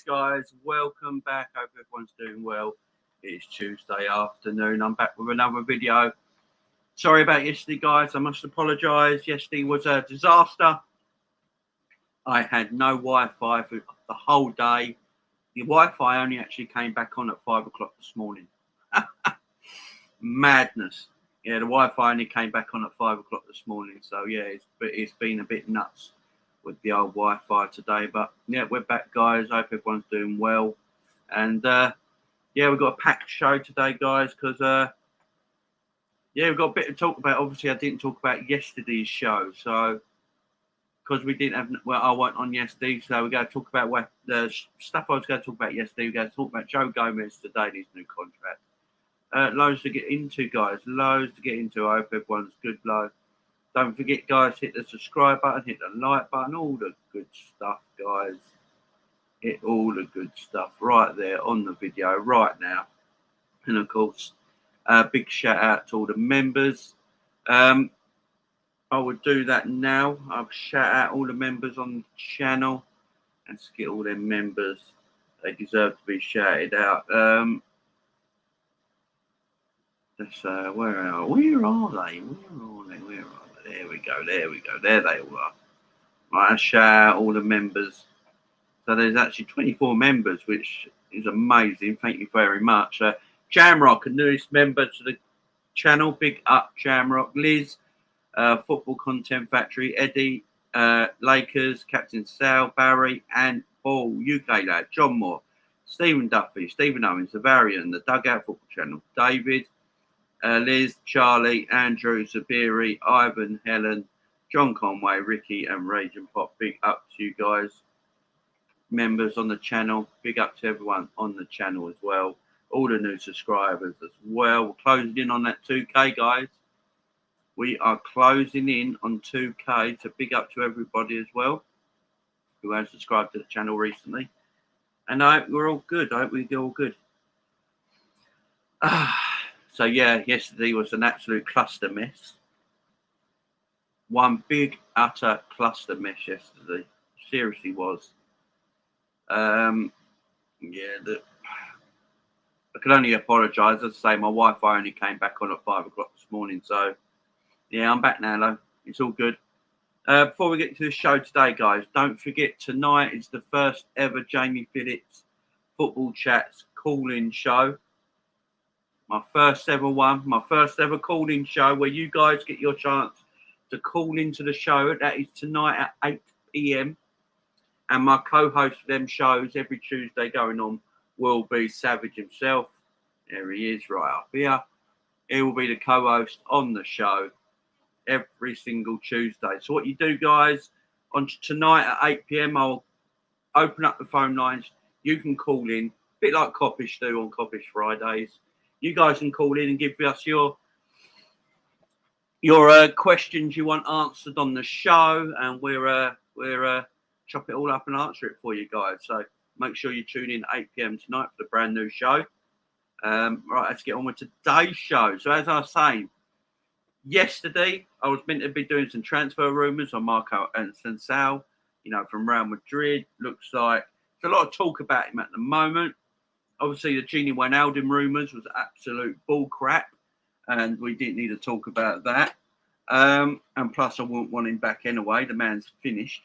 Yes, guys, welcome back. Hope everyone's doing well. It's Tuesday afternoon. I'm back with another video. Sorry about yesterday, guys. I must apologise. Yesterday was a disaster. I had no Wi-Fi for the whole day. The Wi-Fi only actually came back on at 5 o'clock this morning. Madness. Yeah, the Wi-Fi only came back on at 5 o'clock this morning. So, yeah, it's been a bit nuts with the old Wi-Fi today, but yeah, we're back, guys. I hope everyone's doing well, and yeah, we've got a packed show today, guys, because yeah, we've got a bit to talk about. Obviously, I didn't talk about yesterday's show, so because we didn't have, well, I wasn't on yesterday, so we're going to talk about what the stuff I was going to talk about yesterday. We're going to talk about Joe Gomez today, his new contract. Loads to get into, guys. Loads to get into. I hope everyone's good, low. Don't forget, guys, hit the subscribe button, hit the like button, all the good stuff, guys. Hit all the good stuff right there on the video right now. And, of course, big shout-out to all the members. I would do that now. I'll shout out all the members on the channel. Let's get all them members. They deserve to be shouted out. Where are they? Where are they? There we go. There they all are. Right, I shout out all the members. So there's actually 24 members, which is amazing. Thank you very much. Jamrock, a newest member to the channel. Big up, Jamrock. Liz, Football Content Factory. Eddie, Lakers, Captain Sal, Barry, and Paul, UK lad. John Moore, Stephen Duffy, Stephen Owens, Zavarian, the Dugout Football Channel. David, Liz, Charlie, Andrew, Zabiri, Ivan, Helen, John Conway, Ricky, and Rage and Pop. Big up to you guys, members on the channel. Big up to everyone on the channel as well. All the new subscribers as well. We're closing in on that 2K, guys. We are closing in on 2K. So big up to everybody as well who has subscribed to the channel recently. And I hope we're all good. I hope we're all good. So, yeah, yesterday was an absolute cluster mess. One big, utter cluster mess yesterday. Seriously was. Yeah, I can only apologise. As I say, my Wi-Fi only came back on at 5 o'clock this morning. So, yeah, I'm back now, though. It's all good. Before we get to the show today, guys, don't forget tonight is the first ever Jamie Phillips Football Chats call-in show. My first ever one, my first ever call-in show where you guys get your chance to call into the show. That is tonight at 8 p.m. And my co-host for them shows every Tuesday going on will be Savage himself. There he is right up here. He will be the co-host on the show every single Tuesday. So what you do, guys, on tonight at 8 p.m, I'll open up the phone lines. You can call in, a bit like Coppish do on Coppish Fridays. You guys can call in and give us your questions you want answered on the show, and we're chop it all up and answer it for you guys. So make sure you tune in at 8 p.m. tonight for the brand new show. Right, let's get on with today's show. So as I was saying, yesterday I was meant to be doing some transfer rumours on Marco and Sensal, from Real Madrid. Looks like there's a lot of talk about him at the moment. Obviously, the Gini Wijnaldum rumours was absolute bull crap, and we didn't need to talk about that. And plus, I wouldn't want him back anyway. The man's finished.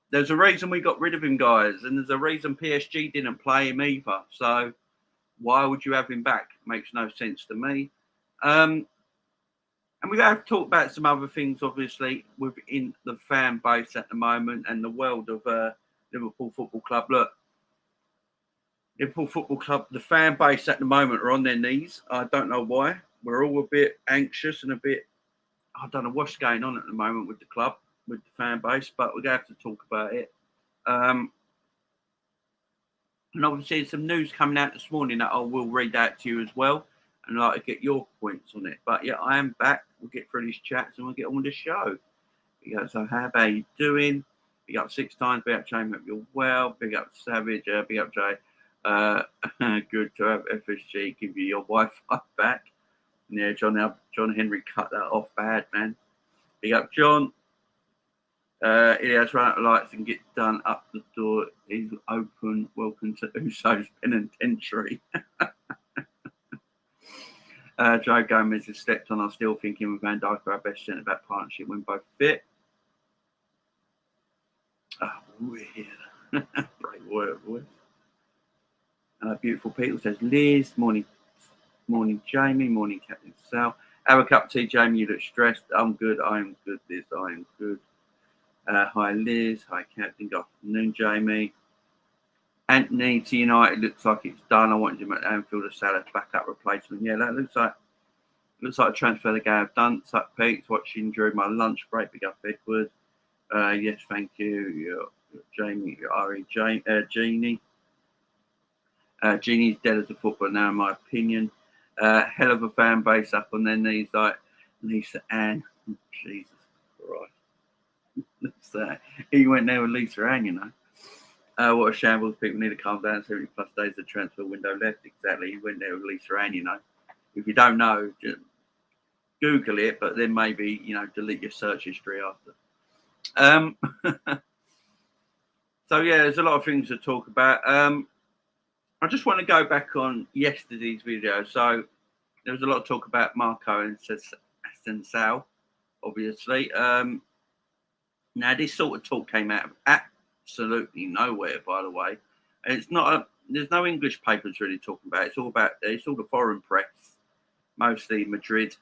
There's a reason we got rid of him, guys, and there's a reason PSG didn't play him either. So why would you have him back? Makes no sense to me. And we have talked about some other things, obviously, within the fan base at the moment and the world of Liverpool Football Club. Look, Liverpool Football Club, the fan base at the moment are on their knees. I don't know why. We're all a bit anxious and a bit, I don't know what's going on at the moment with the club, with the fan base, but we're going to have to talk about it. And obviously there's some news coming out this morning that I will read out to you as well, and I'd like to get your points on it. But yeah, I am back. We'll get through these chats and we'll get on with the show. So how about you doing? Big up 6 times, big up Jamie, hope you're well. Big up Savage, big up Jay. Good to have FSG give you your Wi-Fi back. Yeah, John Henry cut that off bad, man. Big up John. Ilias, run out the lights and get done up the door. Is open. Welcome to Uso's penitentiary. Joe Gomez has stepped on. I'm still thinking with Van Dijk our best centre back partnership when both fit. Oh, weird. Great word, boy. Beautiful people says Liz. Morning, Jamie. Morning, Captain Sal. Have a cup of tea, Jamie. You look stressed. I'm good. I am good, Liz. I am good. Hi, Liz. Hi, Captain. Good afternoon, Jamie. Anthony to United looks like it's done. I want him at Anfield as Salah's backup replacement. Yeah, that looks like a transfer the game I've done. Suck Peaks watching during my lunch break. Big up Edward. Yes, thank you. You're Jamie. You're Ari. Jeannie. Jeannie's dead as a footballer now, in my opinion. Hell of a fan base up on their knees, like Lisa Ann. Jesus Christ. He went there with Lisa Ann, you know. What a shambles. People need to calm down. 70 plus days of transfer window left. Exactly. He went there with Lisa Ann, you know. If you don't know, just Google it, but then maybe, you know, delete your search history after. So, yeah, there's a lot of things to talk about. I just want to go back on yesterday's video. So there was a lot of talk about Marco and Sal, obviously. Now, this sort of talk came out of absolutely nowhere, by the way. And it's not there's no English papers really talking about it. It's all the foreign press, mostly Madrid.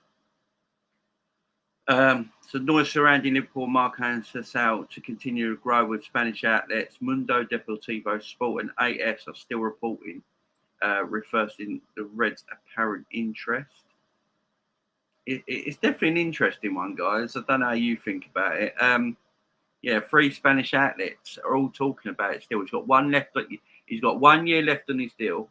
So noise surrounding Liverpool, Marco and Sal to continue to grow with Spanish outlets. Mundo Deportivo Sport and AS are still reporting, reversing the Reds' apparent interest. It's definitely an interesting one, guys. I don't know how you think about it. Yeah, 3 Spanish outlets are all talking about it still. He's got 1 left. He's got 1 year left on his deal.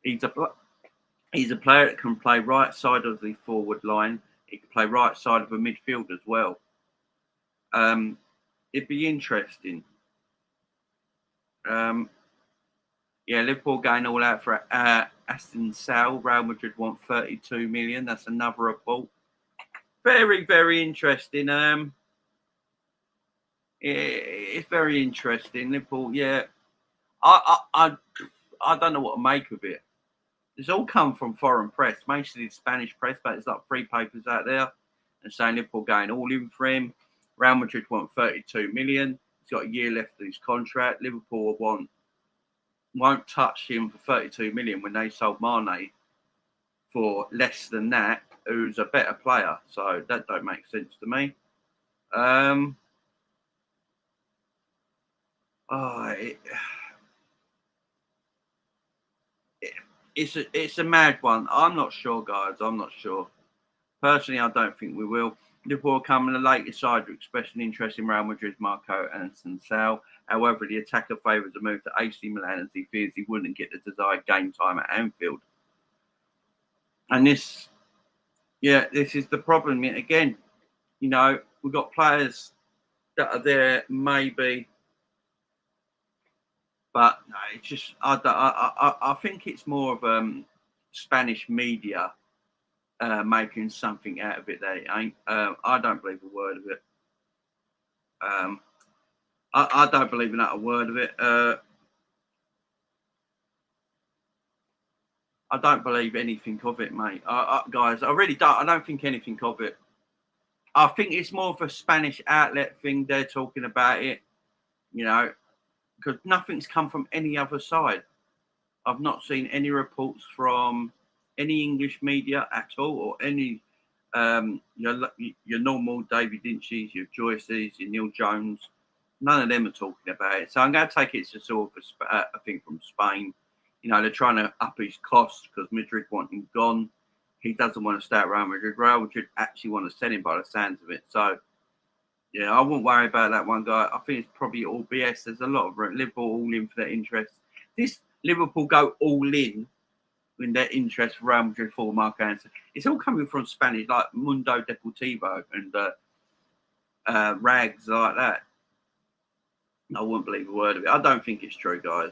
He's a player that can play right side of the forward line. He can play right side of a midfield as well. It'd be interesting. Yeah, Liverpool going all out for Aston Sal. Real Madrid want 32 million. That's another report. Very, very interesting. It's very interesting. Liverpool, yeah. I don't know what to make of it. It's all come from foreign press, mostly the Spanish press, but there's like 3 papers out there and saying Liverpool going all in for him. Real Madrid want 32 million. He's got a year left of his contract. Liverpool won't touch him for 32 million when they sold Mane for less than that, who's a better player. So that don't make sense to me. It's a mad one. I'm not sure, guys. I'm not sure. Personally, I don't think we will. Liverpool come in the latest side to express an interest in Real Madrid's Marco and Sal. However, the attacker favours a move to AC Milan as he fears he wouldn't get the desired game time at Anfield. And this is the problem. Again, you know, we've got players that are there maybe, but no, it's just I think it's more of Spanish media making something out of it. They ain't. I don't believe a word of it. I don't believe in that a word of it. I don't believe anything of it, mate. Guys, I really don't. I don't think anything of it. I think it's more of a Spanish outlet thing. They're talking about it, you know, because nothing's come from any other side. I've not seen any reports from any English media at all, or any your normal David Lynch's, your Joyce's, your Neil Jones. None of them are talking about it. So I'm going to take it to sort of a thing from Spain. You know, they're trying to up his costs because Madrid want him gone. He doesn't want to stay at Real Madrid. Real Madrid actually want to sell him by the sounds of it. So, yeah, I wouldn't worry about that one guy. I think it's probably all BS. There's a lot of Liverpool all in for their interest. This Liverpool go all in their interest for Real Madrid for Marco Anthony. It's all coming from Spanish, like Mundo Deportivo and rags like that. I wouldn't believe a word of it. I don't think it's true, guys.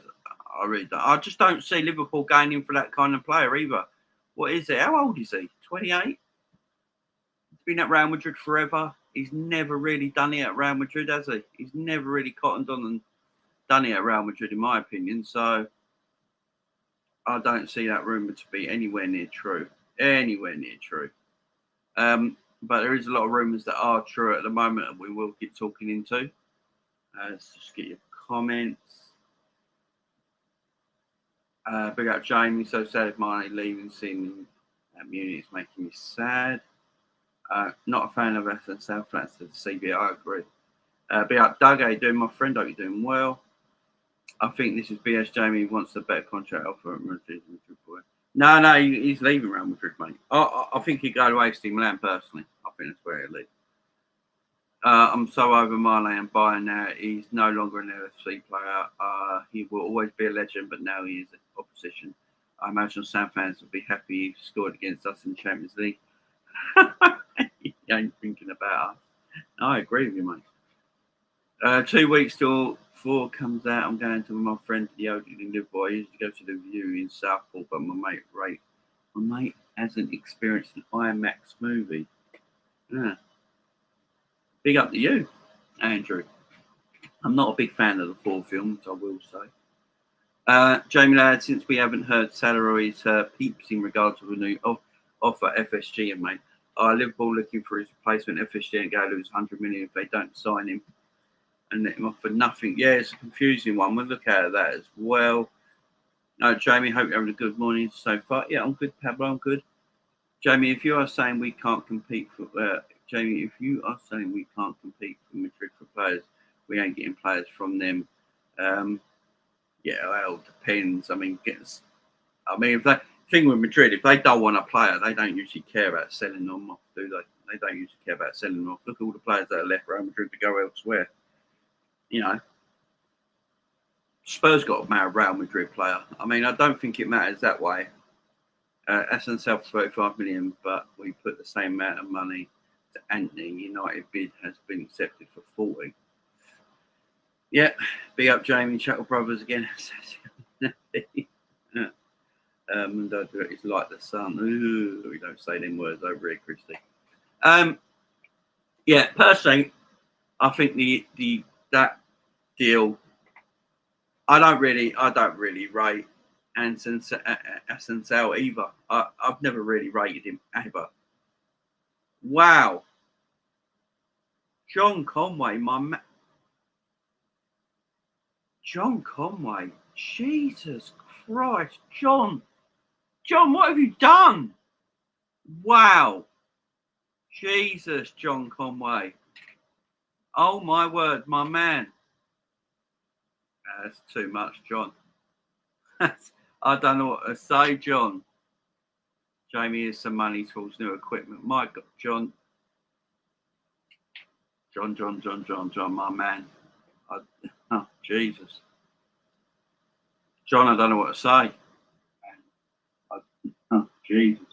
I really don't. I just don't see Liverpool going in for that kind of player either. What is it? How old is he? 28? been at Real Madrid forever. He's never really done it at Real Madrid, has he? He's never really cottoned on and done it at Real Madrid, in my opinion. So I don't see that rumour to be anywhere near true. Anywhere near true. But there is a lot of rumours that are true at the moment, and we will get talking into. Let's just get your comments. Big up Jamie. So sad if Mane leaving, seeing Munich is making me sad. Not a fan of SN South Flats to the CB. I agree. Big up Doug. How you doing, my friend? Hope you're doing well. I think this is BS. Jamie wants a better contract offer at Madrid. No, he's leaving Real Madrid, mate. I think he'd go to AC Milan personally. I think that's where he'll leave. I'm so over Mane and Bayern now. He's no longer an LFC player. He will always be a legend, but now he is opposition. I imagine Sam fans will be happy he scored against us in the Champions League. He ain't thinking about us. I agree with you, mate. 2 weeks till 4 comes out. I'm going to my friend the elderly Liverpool. I used to go to the View in Southport, but my mate hasn't experienced an IMAX movie. Yeah. Big up to you, Andrew. I'm not a big fan of the 4 films, I will say. Jamie Ladd, since we haven't heard salaries peeps in regard to a new offer FSG and mate, are Liverpool looking for his replacement? FSG and go lose 100 million if they don't sign him and let him off for nothing. Yeah, it's a confusing one. We'll look at that as well. Jamie, hope you're having a good morning so far. Yeah, I'm good, Pablo, I'm good. Jamie, if you are saying we can't compete for Jamie, if you are saying we can't compete for Madrid for players, we ain't getting players from them. Yeah, well, depends. I mean, if that thing with Madrid, if they don't want a player, they don't usually care about selling them off, do they? They don't usually care about selling them off. Look at all the players that are left Real Madrid to go elsewhere. You know, Spurs got a Real Madrid player. I mean, I don't think it matters that way. SN South 35 million, but we put the same amount of money to Anthony. United bid has been accepted for 40. Yeah, big up Jamie Chattel Brothers again. It's like the sun. Ooh, we don't say them words over here, Christy. Yeah, personally, I think that deal. I don't really rate Asensio either. I've never really rated him ever. Wow. John Conway, John Conway. Jesus Christ. John, what have you done? Wow. Jesus, John Conway. Oh, my word, my man. That's too much, John. I don't know what to say, John. Jamie, here's some money towards new equipment. My God, John, my man. Oh, Jesus. John, I don't know what to say. Oh, Jesus.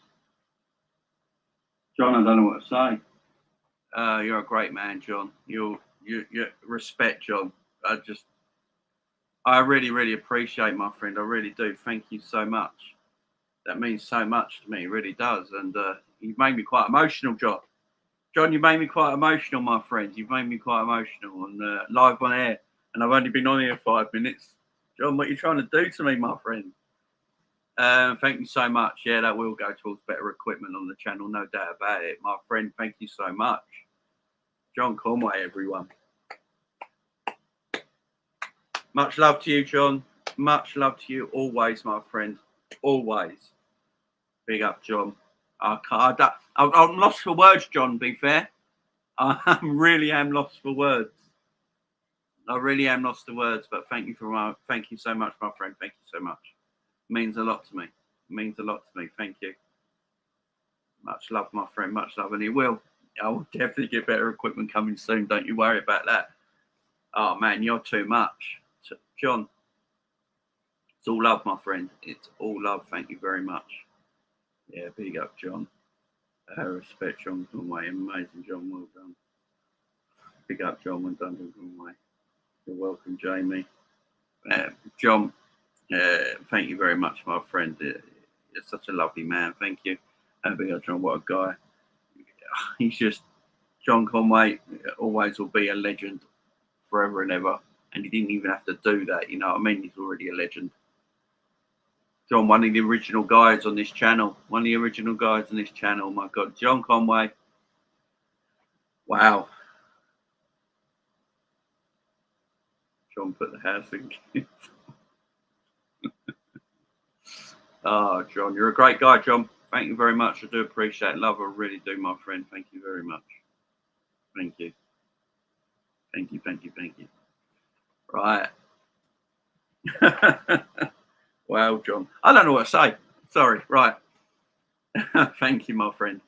John, I don't know what to say. You're a great man, John. You respect, John. I really, really appreciate, my friend. I really do. Thank you so much. That means so much to me. It really does. And you've made me quite emotional, John. John, you made me quite emotional, my friend. You've made me quite emotional and live on air. And I've only been on here 5 minutes. John, what are you trying to do to me, my friend? Thank you so much. Yeah, that will go towards better equipment on the channel. No doubt about it. My friend, thank you so much. John Conway, everyone. Much love to you, John. Much love to you always, my friend. Always. Big up, John. I'm lost for words, John, to be fair. I really am lost for words. I really am lost for words, but thank you so much, my friend. Thank you so much. It means a lot to me. Thank you. Much love, my friend. Much love. And I will definitely get better equipment coming soon. Don't you worry about that. Oh, man, you're too much. John, it's all love, my friend. It's all love. Thank you very much. Yeah, big up, John. Respect, John Conway. Amazing, John. Well done. Big up, John. Well done, John Conway. You're welcome, Jamie. John, thank you very much, my friend. You're such a lovely man. Thank you. Big up, John. What a guy. he's just John Conway. Always will be a legend forever and ever. And he didn't even have to do that. You know what I mean? He's already a legend. John, one of the original guys on this channel. My God, John Conway. Wow. John put the house in. Oh, John, you're a great guy, John. Thank you very much. I do appreciate it. Love, I really do, my friend. Thank you very much. Thank you. Thank you. Right. Wow, John. I don't know what to say. Sorry. Right. Thank you, my friend.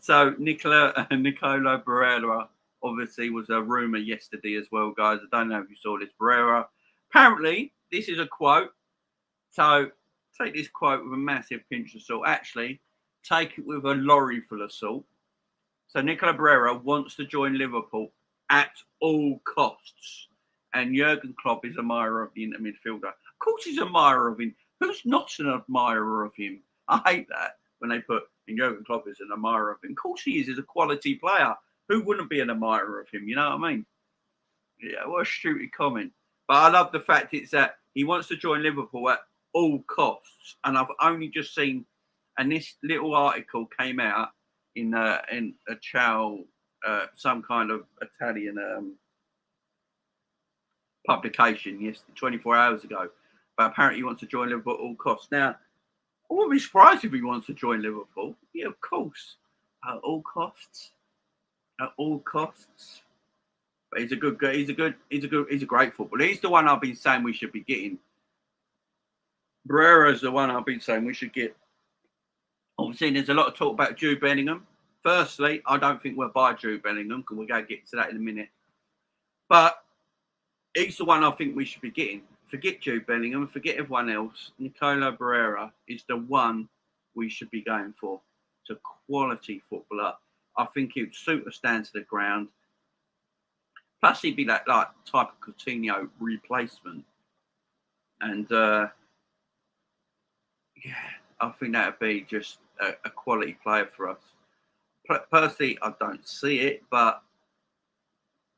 So Nicola Barrera obviously was a rumor yesterday as well, guys. I don't know if you saw this. Barrera. Apparently, this is a quote. So take this quote with a massive pinch of salt. Actually, take it with a lorry full of salt. So Nicola Barrera wants to join Liverpool at all costs. And Jurgen Klopp is an admirer of the inter midfielder. Of course he's an admirer of him. Who's not an admirer of him? I hate that when they put Jurgen Klopp is an admirer of him. Of course he is. He's a quality player. Who wouldn't be an admirer of him? You know what I mean? Yeah, what a stupid comment. But I love the fact it's that he wants to join Liverpool at all costs. And I've only just seen, and this little article came out in a Ciao, some kind of Italian publication, yes, 24 hours ago. But apparently he wants to join Liverpool at all costs. Now, I wouldn't be surprised if he wants to join Liverpool. Yeah, of course. At all costs. At all costs. But he's a great footballer. He's the one I've been saying we should be getting. Barrera's the one I've been saying we should get. Obviously, there's a lot of talk about Jude Bellingham. Firstly, I don't think we'll buy Jude Bellingham because we're going to get to that in a minute. But he's the one I think we should be getting. Forget Jude Bellingham, forget everyone else. Nicola Barrera is the one we should be going for. It's a quality footballer. I think he'd suit us down to the ground. Plus, he'd be that like type of Coutinho replacement. And yeah, I think that would be just a quality player for us. Personally, I don't see it, but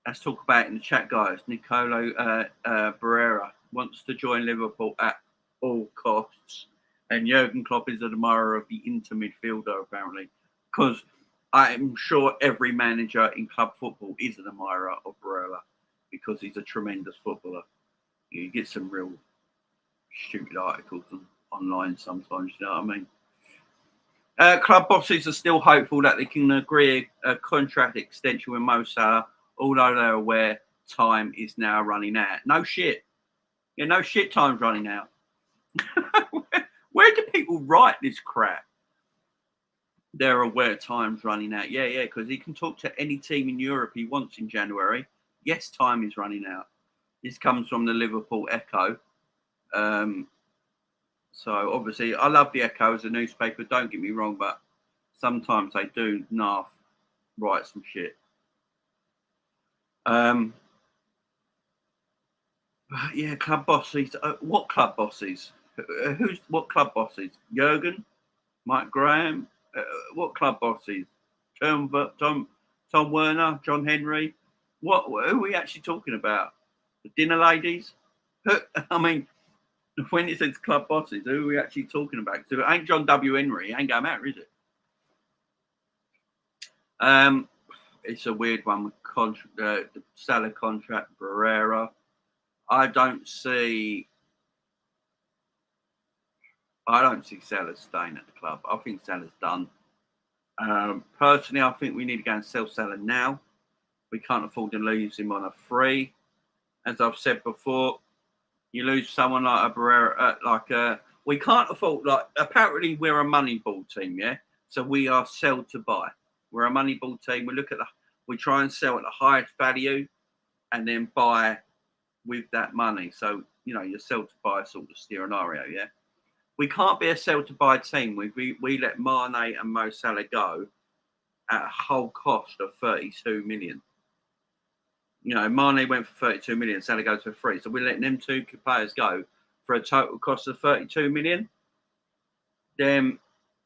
let's talk about it in the chat, guys. Nicola Barrera wants to join Liverpool at all costs. And Jurgen Klopp is an admirer of the inter midfielder, apparently. Because I'm sure every manager in club football is an admirer of Barrera because he's a tremendous footballer. You get some real stupid articles online sometimes, you know what I mean? Club bosses are still hopeful that they can agree a contract extension with Mo Salah, although they're aware time is now running out. No shit. Yeah, no shit, time's running out. Where do people write this crap? They're aware time's running out. Yeah, because he can talk to any team in Europe he wants in January. Yes, time is running out. This comes from the Liverpool Echo. So, obviously, I love the Echo as a newspaper. Don't get me wrong, but sometimes they do write some shit. Yeah, club bosses. What club bosses? What club bosses? Jurgen, Mike Graham. What club bosses? Tom Werner, John Henry. Who are we actually talking about? The dinner ladies. I mean, when it says club bosses, who are we actually talking about? So it ain't John W. Henry. It ain't going to matter, is it? It's a weird one with the Salah contract, Barrera. I don't see Salah staying at the club. I think Salah's done. Personally, I think we need to go and sell Salah now. We can't afford to lose him on a free. As I've said before, you lose someone like a Barrera, we can't afford, apparently we're a Moneyball team, yeah? So we are sell to buy. We're a Moneyball team. We try and sell at the highest value and then buy with that money. So, you're sell to buy sort of scenario, yeah? We can't be a sell to buy team. We let Mane and Mo Salah go at a whole cost of 32 million. Mane went for 32 million, Salah goes for free. So we're letting them two players go for a total cost of 32 million. Then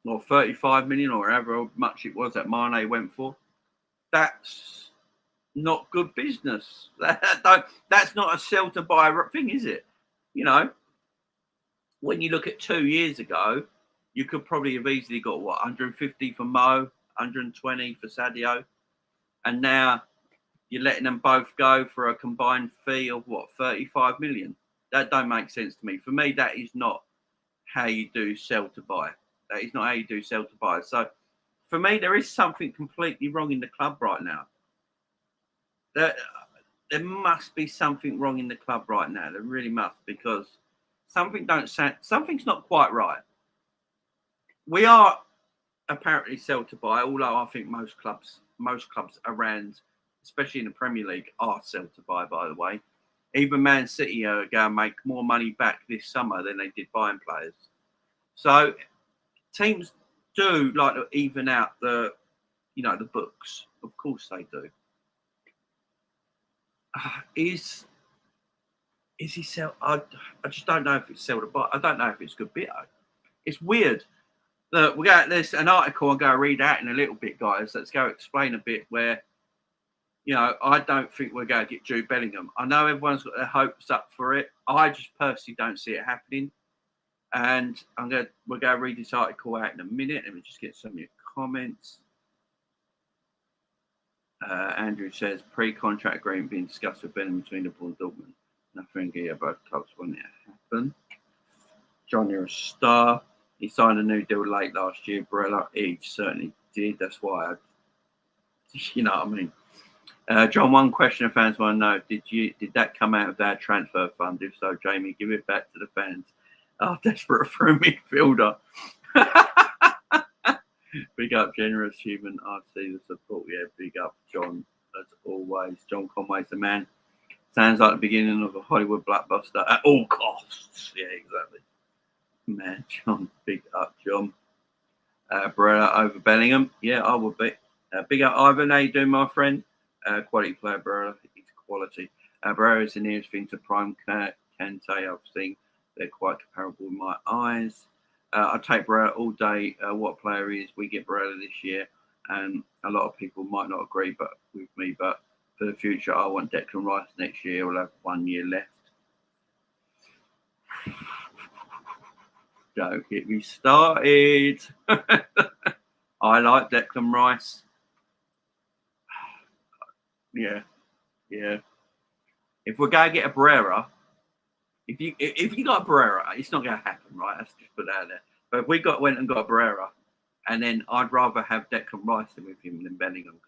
or 35 million, or however much it was that Mane went for. That's not good business. That's not a sell to buy thing, is it? You know, when you look at 2 years ago, you could probably have easily got 150 for Mo, 120 for Sadio, and now you're letting them both go for a combined fee of 35 million. That don't make sense to me. For me, that is not how you do sell to buy. That is not how you do sell to buy. So for me, there is something completely wrong in the club right now. There must be something wrong in the club right now. There really must, because something's not quite right. We are apparently sell to buy, although I think most clubs around, especially in the Premier League, are sell to buy, by the way. Even Man City are going to make more money back this summer than they did buying players. So teams do like to even out the books. Of course they do. Is he sell? I just don't know if it's sell to buy. I don't know if it's good bit. It's weird. Look, there's an article I'm going to read out in a little bit, guys. Let's go explain a bit where, I don't think we're going to get Jude Bellingham. I know everyone's got their hopes up for it. I just personally don't see it happening. And we're going to read this article out in a minute. Let me just get some of your comments. Andrew says, pre-contract agreement being discussed with Bellingham between Liverpool and Dortmund. Nothing here, both clubs want it to happen. John, you're a star. He signed a new deal late last year, Barella. He certainly did. That's why you know what I mean. John, one question fans want to know: Did that come out of their transfer fund? If so, Jamie, give it back to the fans. Oh, desperate for a midfielder. Big up, generous human. I see the support. Yeah, big up, John, as always. John Conway's the man. Sounds like the beginning of a Hollywood blockbuster at all costs. Yeah, exactly. Man, John, big up, John. Barella over Bellingham. Yeah, I would be. Big up, Ivan. How you doing, my friend? Quality player, Barella. He's quality. Barella is the nearest thing to prime Kante I've seen. They're quite comparable in my eyes. I take Barella all day. What player he is? We get Barella this year, and a lot of people might not agree, with me. But for the future, I want Declan Rice next year. We'll have 1 year left. Don't get me started. I like Declan Rice. Yeah. If we're going to get a Barella, if you got a Barella, it's not going to happen, right? Let's just put that out there. But if we went and got a Barella, and then I'd rather have Declan Rice with him than Bellingham.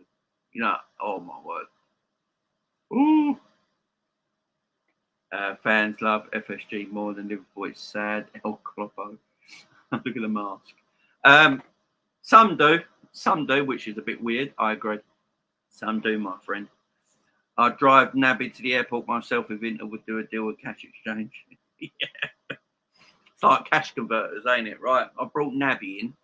Oh my word. Ooh. Fans love FSG more than Liverpool. It's sad. El Kloppo. Look at the mask. Some do, which is a bit weird. I agree. Some do, my friend. I'd drive Naby to the airport myself if Inter would do a deal with cash exchange. Yeah. It's like cash converters, ain't it? Right. I brought Naby in.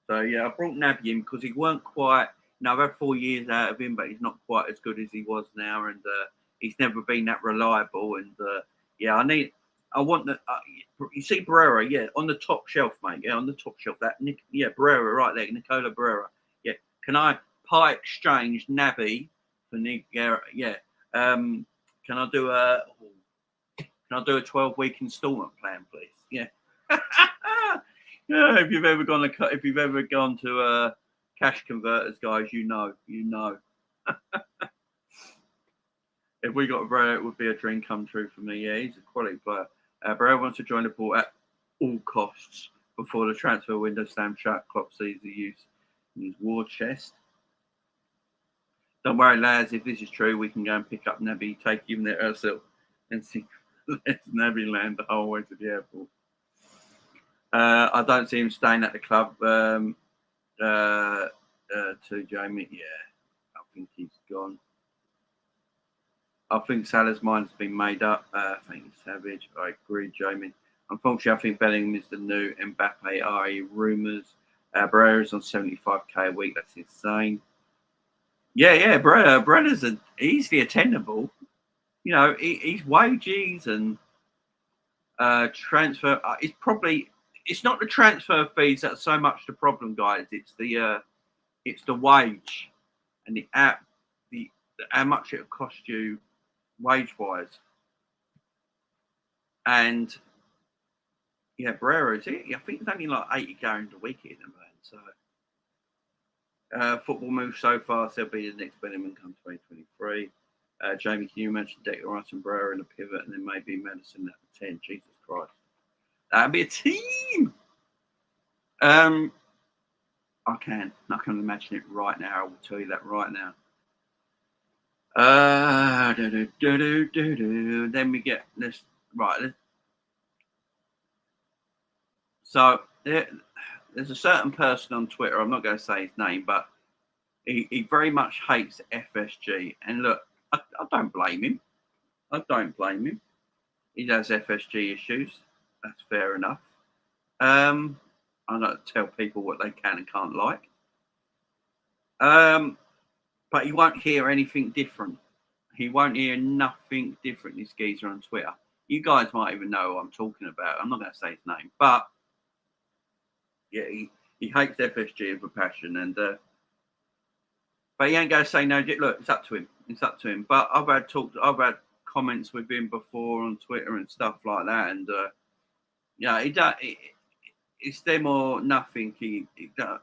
So, yeah, I brought Naby in because he weren't quite... I've had 4 years out of him, but he's not quite as good as he was now. And he's never been that reliable. And, I want the... you see Barella, yeah, on the top shelf, mate. Yeah, on the top shelf. Barella right there. Nicola Barella. Yeah. Can I part exchange Naby for Nigeria? Yeah. Can I do a 12-week installment plan, please? Yeah. Yeah. If you've ever gone to cash converters, guys, you know. If we got Barella, it would be a dream come true for me. Yeah, he's a quality player. Barella wants to join the ball at all costs before the transfer window slams shut. Klopp sees the use in his war chest. Don't worry, lads. If this is true, we can go and pick up Naby, take him there ourselves, and see. Let Naby land the whole way to the airport. I don't see him staying at the club. To Jamie, yeah, I think he's gone. I think Salah's mind has been made up. Thank you, Savage. I agree, Jamie. Unfortunately, I think Bellingham is the new Mbappe, i.e. rumours. Barrella's on 75k a week. That's insane. Yeah, Barella's easily attainable. His wages and transfer. It's it's not the transfer fees that's so much the problem, guys. It's the wage and the how much it'll cost you wage wise. And yeah, Barrera, is it? I think it's only like 80 games a week in the man. So football moves so fast, there'll be the next Benjamin come 2023. Jamie, can you mention Declan Rice and Barrera in the pivot, and then maybe Madison at the 10? Jesus Christ, that'd be a team. I can imagine it right now. I will tell you that right now. Then we get this right. So there's a certain person on Twitter. I'm not going to say his name, but he very much hates FSG. And look, I don't blame him. He does FSG issues. That's fair enough. I'm not to tell people what they can and can't like. But he won't hear anything different. He won't hear nothing different, this geezer on Twitter. You guys might even know who I'm talking about. I'm not going to say his name. But, yeah, he hates FSG with a passion. And but he ain't going to say no. Look, it's up to him. But I've had comments with him before on Twitter and stuff like that. And, yeah, it's them or nothing. He does.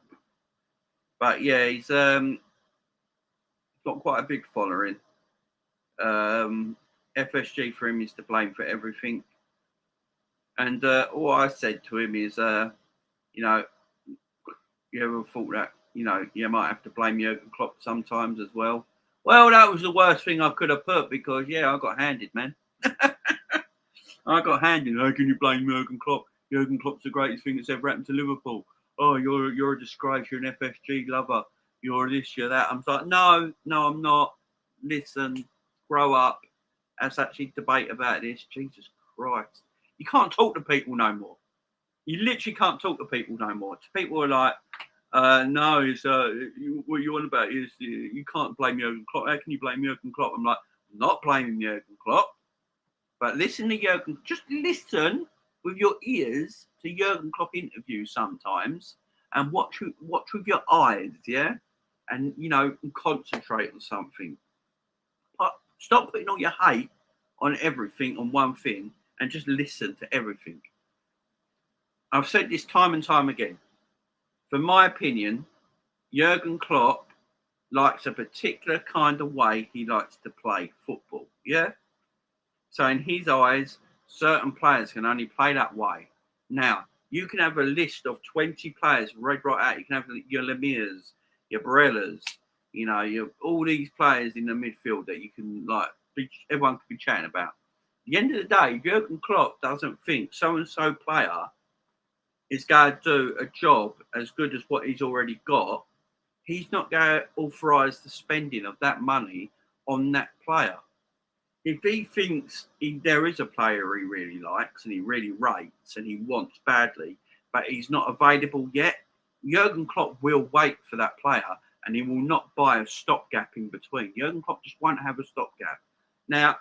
But, yeah, he's got quite a big following. FSG for him is to blame for everything. And all I said to him is, you ever thought that, you might have to blame Jurgen Klopp sometimes as well? Well, that was the worst thing I could have put because, yeah, I got handed, man. I got handed. How can you blame Jurgen Klopp? Jurgen Klopp's the greatest thing that's ever happened to Liverpool. Oh, you're a disgrace. You're an FSG lover. You're this, you're that. I'm like, no, I'm not. Listen, grow up. Let's actually debate about this. Jesus Christ. You can't talk to people no more. You literally can't talk to people no more. People are like, no, it's, what you want about is you can't blame Jurgen Klopp. How can you blame Jurgen Klopp? I'm like, I'm not blaming Jurgen Klopp. But listen to Jurgen. Just listen with your ears to Jurgen Klopp interviews sometimes and watch with your eyes, yeah? And, concentrate on something. But stop putting all your hate on everything, on one thing, and just listen to everything. I've said this time and time again. For my opinion, Jurgen Klopp likes a particular kind of way he likes to play football, yeah? So in his eyes, certain players can only play that way. Now, you can have a list of 20 players read right out. You can have your Lemire's, your Barellas, all these players in the midfield that you can, everyone can be chatting about. At the end of the day, Jurgen Klopp doesn't think so-and-so player is going to do a job as good as what he's already got. He's not going to authorise the spending of that money on that player. If he thinks there is a player he really likes and he really rates and he wants badly, but he's not available yet, Jurgen Klopp will wait for that player and he will not buy a stopgap in between. Jurgen Klopp just won't have a stopgap. Now,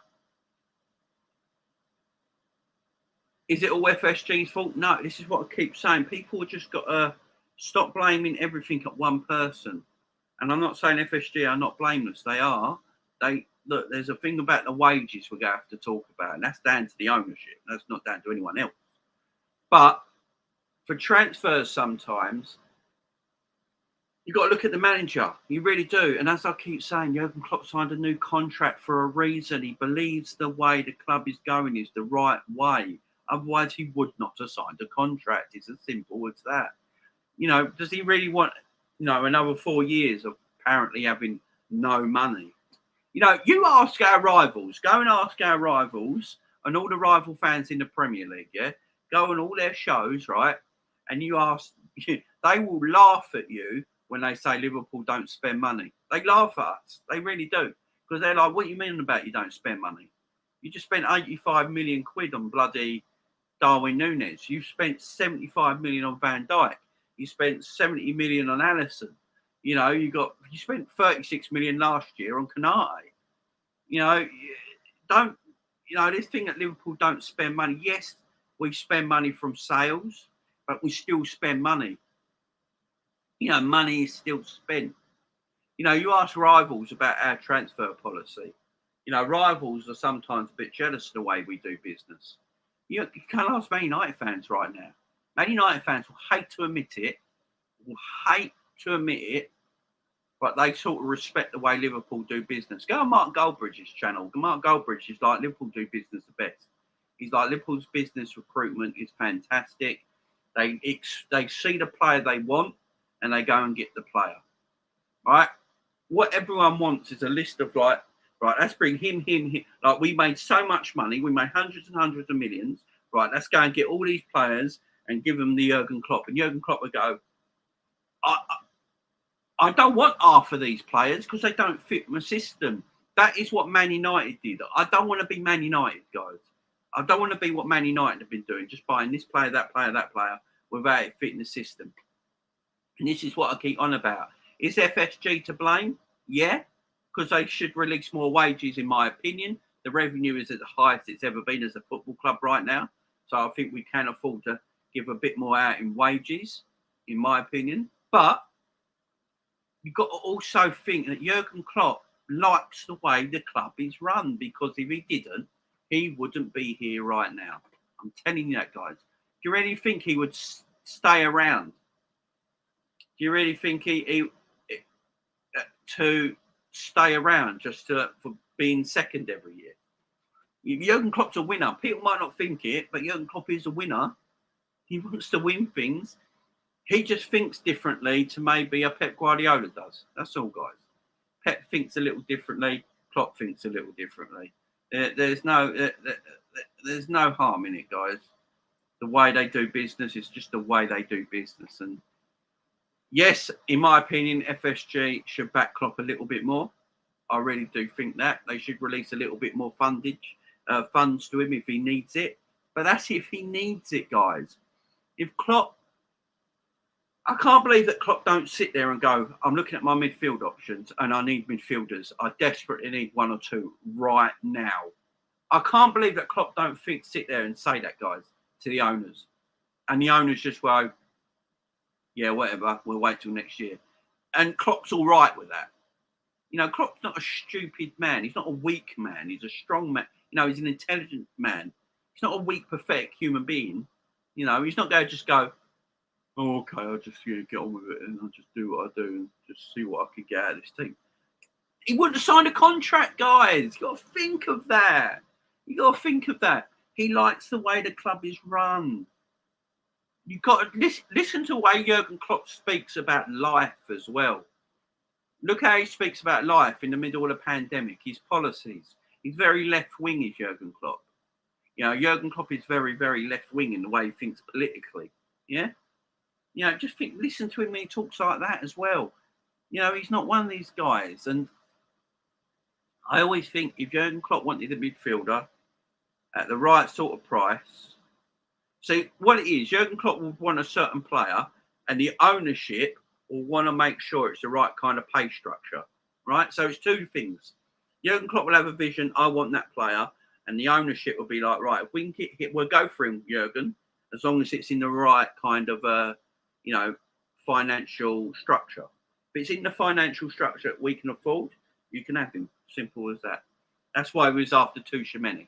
is it all FSG's fault? No, this is what I keep saying. People have just got to stop blaming everything at one person. And I'm not saying FSG are not blameless. They are. Look, there's a thing about the wages we're going to have to talk about, and that's down to the ownership. That's not down to anyone else. But for transfers sometimes, you've got to look at the manager. You really do. And as I keep saying, Jurgen Klopp signed a new contract for a reason. He believes the way the club is going is the right way. Otherwise, he would not have signed a contract. It's as simple as that. Does he really want, another 4 years of apparently having no money? You ask our rivals. Go and ask our rivals and all the rival fans in the Premier League, yeah? Go on all their shows, right? And you ask, they will laugh at you when they say Liverpool don't spend money. They laugh at us. They really do. Because they're like, what do you mean about you don't spend money? You just spent 85 million quid on bloody Darwin Núñez. You spent 75 million on Van Dijk. You spent 70 million on Alisson. You spent 36 million last year on Canate. This thing at Liverpool don't spend money. Yes, we spend money from sales. but we still spend money. You know, money is still spent. You know, you ask rivals about our transfer policy. You know, rivals are sometimes a bit jealous of the way we do business. You can't ask Man United fans right now. Man United fans will hate to admit it, but they sort of respect the way Liverpool do business. Go on Mark Goldbridge's channel. Mark Goldbridge is like, Liverpool do business the best. He's like, Liverpool's business recruitment is fantastic. They see the player they want and they go and get the player. Right? What everyone wants is a list of like, right, let's bring him. Like, we made so much money. We made hundreds and hundreds of millions. Right, let's go and get all these players and give them the Jurgen Klopp. And Jurgen Klopp would go, I don't want half of these players because they don't fit my system. That is what Man United did. I don't want to be Man United, guys. I don't want to be what Man United have been doing, just buying this player, that player, without it fitting the system. And this is what I keep on about. Is FSG to blame? Yeah, because they should release more wages, in my opinion. The revenue is at the highest it's ever been as a football club right now. So I think we can afford to give a bit more out in wages, in my opinion. But you've got to also think that Jurgen Klopp likes the way the club is run, because if he didn't, he wouldn't be here right now. I'm telling you that, guys. Do you really think he would stay around? Do you really think he to stay around just for being second every year? Jurgen Klopp's a winner. People might not think it, but Jurgen Klopp is a winner. He wants to win things. He just thinks differently to maybe a Pep Guardiola does. That's all, guys. Pep thinks a little differently. Klopp thinks a little differently. There's no harm in it, guys. The way they do business is just the way they do business. And yes, in my opinion, FSG should back Klopp a little bit more. I really do think that. They should release a little bit more funds to him if he needs it. But that's if he needs it, guys. If Klopp... I can't believe that Klopp don't sit there and go, I'm looking at my midfield options and I need midfielders. I desperately need one or two right now. I can't believe that Klopp don't sit there and say that, guys, to the owners. And the owners just go, yeah, whatever, we'll wait till next year. And Klopp's all right with that. You know, Klopp's not a stupid man. He's not a weak man. He's a strong man. You know, he's an intelligent man. He's not a weak, pathetic human being. You know, he's not going to just go, oh, okay, I'll just get on with it and I'll just do what I do and just see what I can get out of this team. He wouldn't have signed a contract, guys. You've got to think of that. You've got to think of that. He likes the way the club is run. You've got to listen to the way Jurgen Klopp speaks about life as well. Look how he speaks about life in the middle of the pandemic, his policies. He's very left-wing, is Jurgen Klopp. You know, Jurgen Klopp is very, very left-wing in the way he thinks politically. Yeah? You know, just listen to him when he talks like that as well. You know, he's not one of these guys. And I always think if Jurgen Klopp wanted a midfielder at the right sort of price. So what it is, Jurgen Klopp will want a certain player and the ownership will want to make sure it's the right kind of pay structure, right? So it's two things. Jurgen Klopp will have a vision, I want that player, and the ownership will be like, right, if we can get hit, we'll go for him, Jurgen, as long as it's in the right kind of, you know, financial structure. If it's in the financial structure that we can afford, you can have him. Simple as that. That's why we was after Tuchemeni.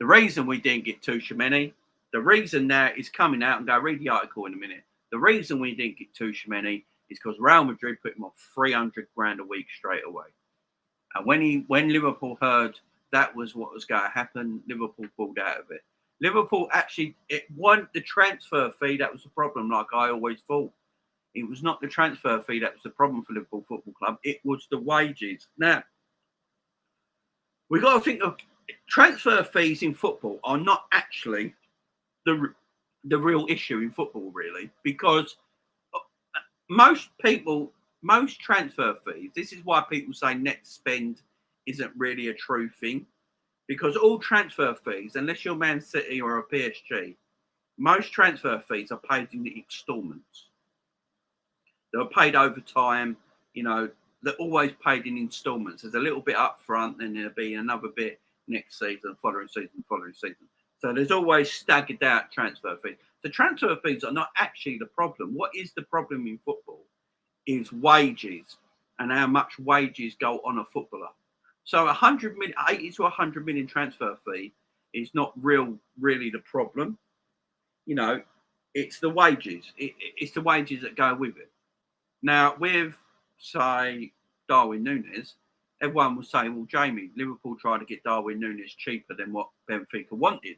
The reason we didn't get Tuchemeni, the reason now is coming out, and go read the article in a minute. The reason we didn't get Tuchemeni is because Real Madrid put him on 300 grand a week straight away. And when Liverpool heard that was what was going to happen, Liverpool pulled out of it. Liverpool actually, it wasn't the transfer fee that was the problem, like I always thought. It was not the transfer fee that was the problem for Liverpool Football Club. It was the wages. Now, we've got to think of transfer fees in football are not actually the real issue in football, really, because most transfer fees, this is why people say net spend isn't really a true thing, because all transfer fees, unless you're Man City or a PSG, most transfer fees are paid in installments. They're paid over time, you know, they're always paid in installments. There's a little bit up front, then there'll be another bit next season, following season. So there's always staggered out transfer fees. The transfer fees are not actually the problem. What is the problem in football is wages and how much wages go on a footballer. So 100 million, 80 to 100 million transfer fee is not really the problem. You know, it's the wages. It's the wages that go with it. Now, with, say, Darwin Núñez, everyone was saying, well, Jamie, Liverpool tried to get Darwin Núñez cheaper than what Benfica wanted.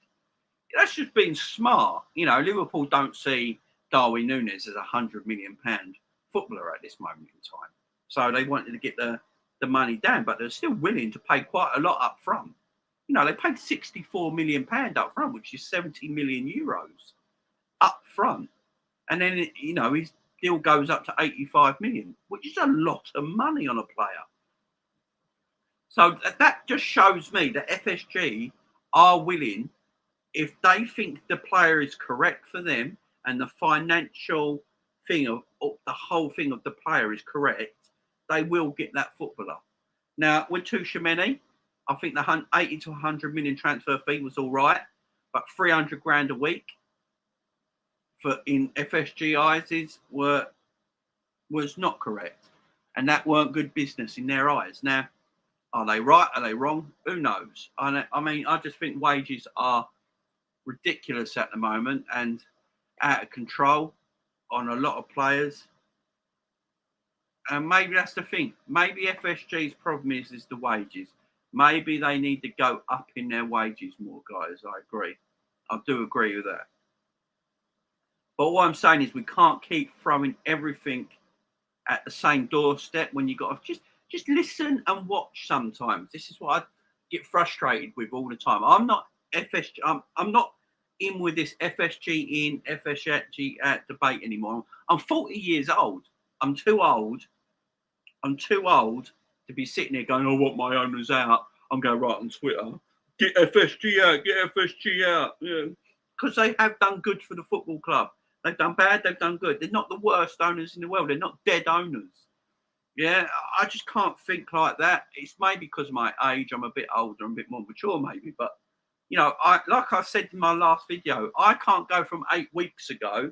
That's just being smart. You know, Liverpool don't see Darwin Núñez as £100 million footballer at this moment in time. So they wanted to get the money down, but they're still willing to pay quite a lot up front. You know, they paid £64 million up front, which is 70 million euros up front. And then, you know, his deal goes up to 85 million, which is a lot of money on a player. So that just shows me that FSG are willing, if they think the player is correct for them and the financial thing of the whole thing of the player is correct, they will get that footballer. Now, with Tchouaméni, I think the 80 to 100 million transfer fee was all right, but 300 grand a week for in FSG eyes was not correct, and that weren't good business in their eyes. Now, are they right? Are they wrong? Who knows? I mean, I just think wages are ridiculous at the moment and out of control on a lot of players. And maybe that's the thing. Maybe FSG's problem is the wages. Maybe they need to go up in their wages more, guys. I agree. I do agree with that. But what I'm saying is we can't keep throwing everything at the same doorstep when you got to just listen and watch sometimes. This is what I get frustrated with all the time. I'm not FSG. I'm not in with this FSG in, FSG out debate anymore. I'm 40 years old. I'm too old to be sitting there going, I want my owners out. I'm going to write on Twitter, get FSG out, get FSG out. Yeah. Because they have done good for the football club. They've done bad, they've done good. They're not the worst owners in the world. They're not dead owners. Yeah, I just can't think like that. It's maybe because of my age. I'm a bit older, I'm a bit more mature maybe. But, you know, like I said in my last video, I can't go from 8 weeks ago,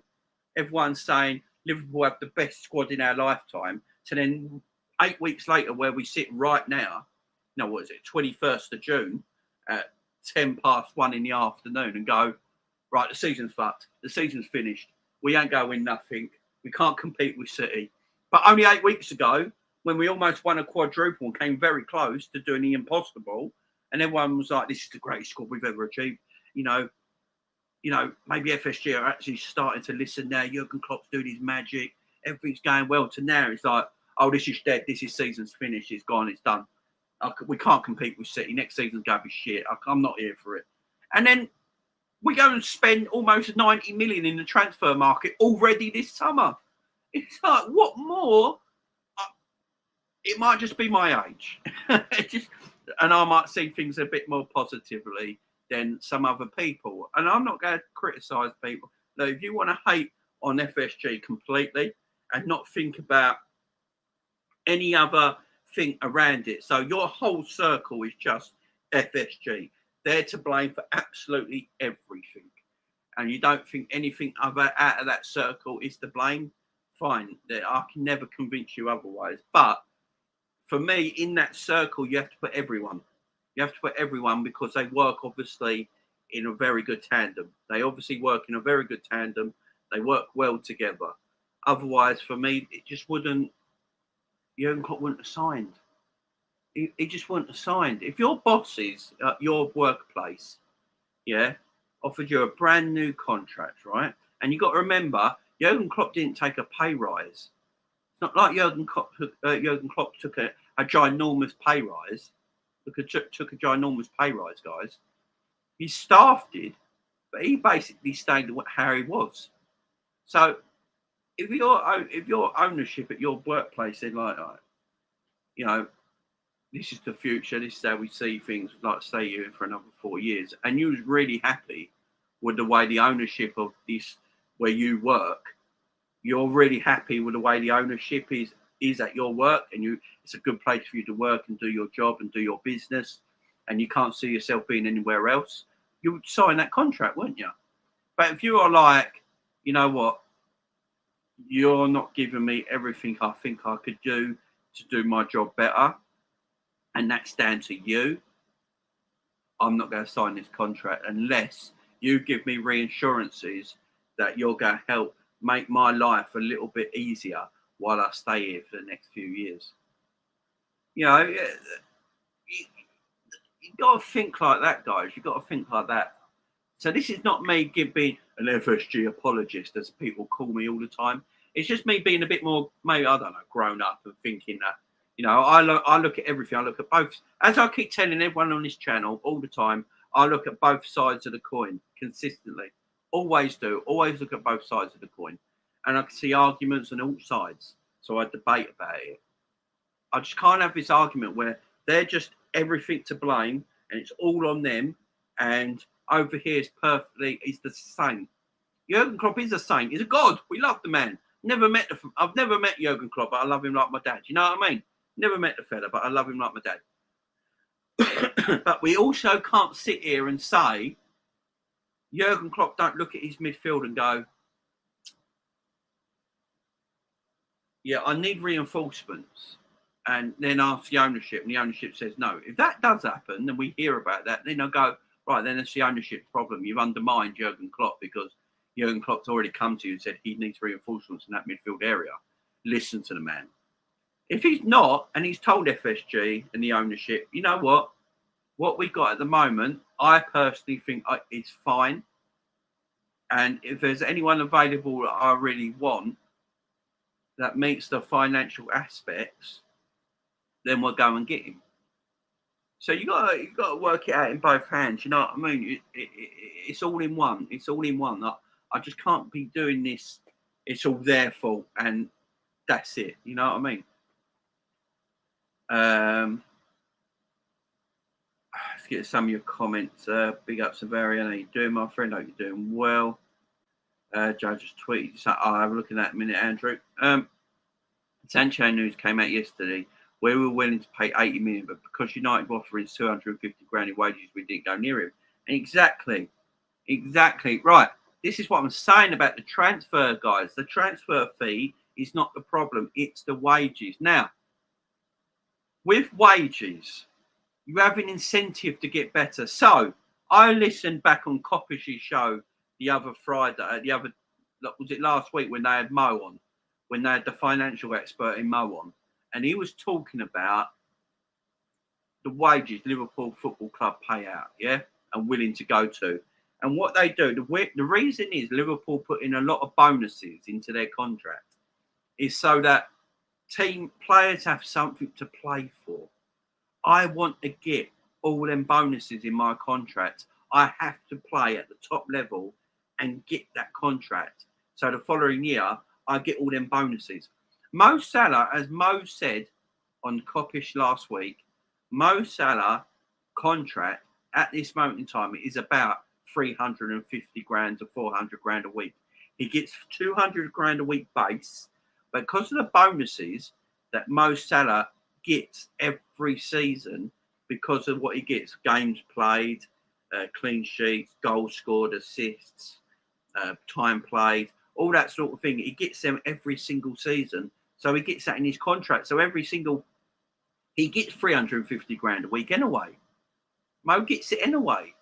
everyone saying Liverpool have the best squad in our lifetime, to then 8 weeks later where we sit right now, no, what is it, 21st of June at 1:10 in the afternoon and go, right, the season's fucked. The season's finished. We ain't going to win nothing. We can't compete with City. But only 8 weeks ago, when we almost won a quadruple and came very close to doing the impossible, and everyone was like, this is the greatest squad we've ever achieved. You know, maybe FSG are actually starting to listen now. Jurgen Klopp's doing his magic. Everything's going well. To now, it's like, oh, this is dead. This is season's finished. It's gone. It's done. We can't compete with City. Next season's going to be shit. I'm not here for it. And then we go and spend almost 90 million in the transfer market already this summer. It's like, what more? It might just be my age. And I might see things a bit more positively than some other people. And I'm not going to criticise people. Now, if you want to hate on FSG completely and not think about any other thing around it, so your whole circle is just FSG. They're to blame for absolutely everything. And you don't think anything other out of that circle is to blame, fine. I can never convince you otherwise. But for me, in that circle, you have to put everyone. You have to put everyone because they work, obviously, in a very good tandem. They obviously work in a very good tandem. They work well together. Otherwise, for me, it just wouldn't. Jurgen Klopp wouldn't have signed. He just wouldn't have signed. If your bosses at your workplace, yeah, offered you a brand new contract, right? And you got to remember, Jurgen Klopp didn't take a pay rise. It's not like Jurgen Klopp took a ginormous pay rise. Took a ginormous pay rise, guys. His staff did, but he basically stayed how he was. So if your ownership at your workplace said like, you know, this is the future, this is how we see things, like stay here for another 4 years, and you was really happy with the way the ownership of this where you work, you're really happy with the way the ownership is at your work, and it's a good place for you to work and do your job and do your business, and you can't see yourself being anywhere else, you would sign that contract, wouldn't you? But if you are like, you know what, you're not giving me everything I think I could do to do my job better, and that's down to you, I'm not going to sign this contract unless you give me reassurances that you're going to help make my life a little bit easier while I stay here for the next few years. You know, you got to think like that, guys. You got to think like that. So this is not me being an FSG apologist, as people call me all the time. It's just me being a bit more, maybe, I don't know, grown up and thinking that, you know, I look at everything. I look at both, as I keep telling everyone on this channel all the time, I look at both sides of the coin consistently. Always do. Always look at both sides of the coin. And I can see arguments on all sides. So I debate about it. I just can't have this argument where they're just everything to blame and it's all on them. And over here is perfectly, he's the saint. Jurgen Klopp is a saint. He's a god. We love the man. I've never met Jurgen Klopp, but I love him like my dad. You know what I mean? Never met the fella, but I love him like my dad. But we also can't sit here and say Jurgen Klopp don't look at his midfield and go, yeah, I need reinforcements. And then ask the ownership, and the ownership says no. If that does happen, then we hear about that. Then I'll go, right, then it's the ownership's problem. You've undermined Jurgen Klopp because Jurgen Klopp's already come to you and said he needs reinforcements in that midfield area. Listen to the man. If he's not, and he's told FSG and the ownership, you know what we've got at the moment, I personally think it's fine. And if there's anyone available that I really want that meets the financial aspects, then we'll go and get him. So you got to work it out in both hands. You know what I mean? It's all in one. It's all in one. I just can't be doing this. It's all their fault and that's it. You know what I mean? Let's get some of your comments. Big up, Severian. How you doing, my friend? Hope you're doing well. Joe just tweeted. So I'll have a look at that in a minute, Andrew. Sancho news came out yesterday. We were willing to pay 80 million, but because United were offering 250 grand in wages, we didn't go near him. And exactly. Right. This is what I'm saying about the transfer, guys. The transfer fee is not the problem. It's the wages. Now, with wages, you have an incentive to get better. So I listened back on Koppish's show the other Friday, was it last week when they had Mo on, when they had the financial expert in Mo on. And he was talking about the wages Liverpool Football Club pay out, yeah, and willing to go to. And what they do, the reason is Liverpool put in a lot of bonuses into their contract is so that team players have something to play for. I want to get all them bonuses in my contract. I have to play at the top level and get that contract. So the following year, I get all them bonuses. Mo Salah, as Mo said on Koppish last week, Mo Salah contract at this moment in time is about 350 grand to 400 grand a week. He gets 200 grand a week base, but because of the bonuses that Mo Salah gets every season, because of what he gets, games played, clean sheets, goals scored, assists, time played, all that sort of thing, he gets them every single season. So he gets that in his contract. So he gets 350 grand a week anyway. Mo gets it anyway.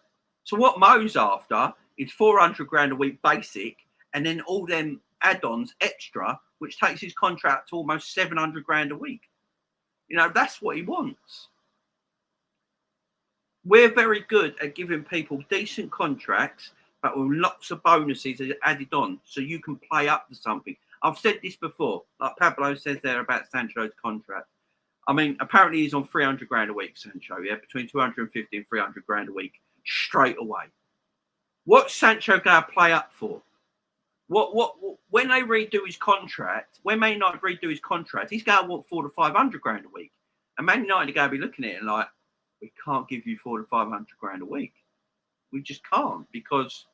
So what Mo's after is 400 grand a week basic, and then all them add-ons extra, which takes his contract to almost 700 grand a week. You know, that's what he wants. We're very good at giving people decent contracts, but with lots of bonuses added on, so you can play up to something. I've said this before, like Pablo says there about Sancho's contract. I mean, apparently he's on 300 grand a week, Sancho, yeah? Between 250 and 300 grand a week, straight away. What's Sancho going to play up for? When they redo his contract, when Man United redo his contract, he's going to want 400 to 500 grand a week. And Man United are going to be looking at it and like, we can't give you 400 to 500 grand a week. We just can't, because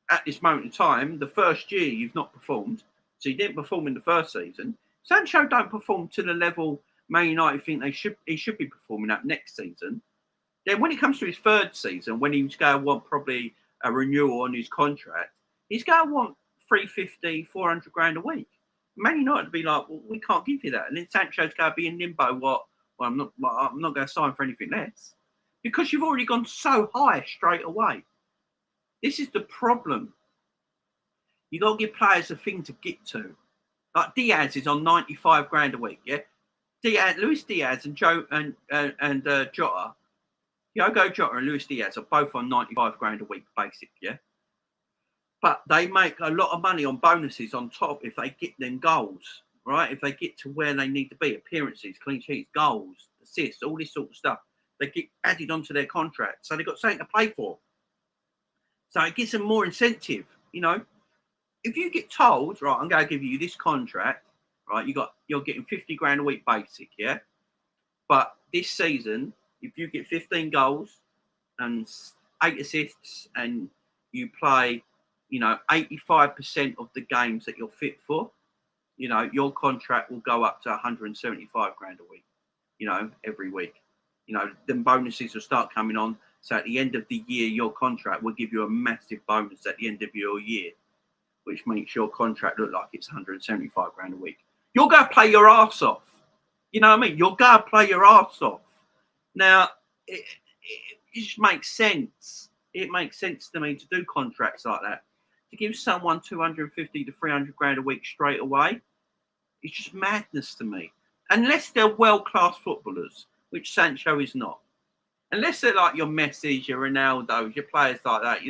at this moment in time, the first year you've not performed. So he didn't perform in the first season. Sancho don't perform to the level Man United think he should be performing at next season. Then when it comes to his third season, when he's going to want probably a renewal on his contract, He's going to want 350, 400 grand a week. Man United would be like, well, we can't give you that. And then Sancho's going to be in limbo. What? Well, I'm not going to sign for anything less because you've already gone so high straight away. This is the problem. You got to give players a thing to get to. Like Diaz is on 95 grand a week. Yeah, Luis Diaz and Jota, Diogo Jota and Luis Diaz are both on 95 grand a week basic. Yeah. But they make a lot of money on bonuses on top if they get them goals, right? If they get to where they need to be, appearances, clean sheets, goals, assists, all this sort of stuff. They get added onto their contract. So they've got something to play for. So it gives them more incentive, you know. If you get told, right, I'm going to give you this contract, right? You're getting 50 grand a week basic, yeah? But this season, if you get 15 goals and 8 assists and you play, 85% of the games that you're fit for, your contract will go up to 175 grand a week, every week. Then bonuses will start coming on. So at the end of the year, your contract will give you a massive bonus at the end of your year, which makes your contract look like it's 175 grand a week. You're going to play your arse off. You know what I mean? You're going to play your arse off. Now, it just makes sense. It makes sense to me to do contracts like that. To give someone 250 to 300 grand a week straight away, it's just madness to me. Unless they're world-class footballers, which Sancho is not. Unless they're like your Messi, your Ronaldo, your players like that,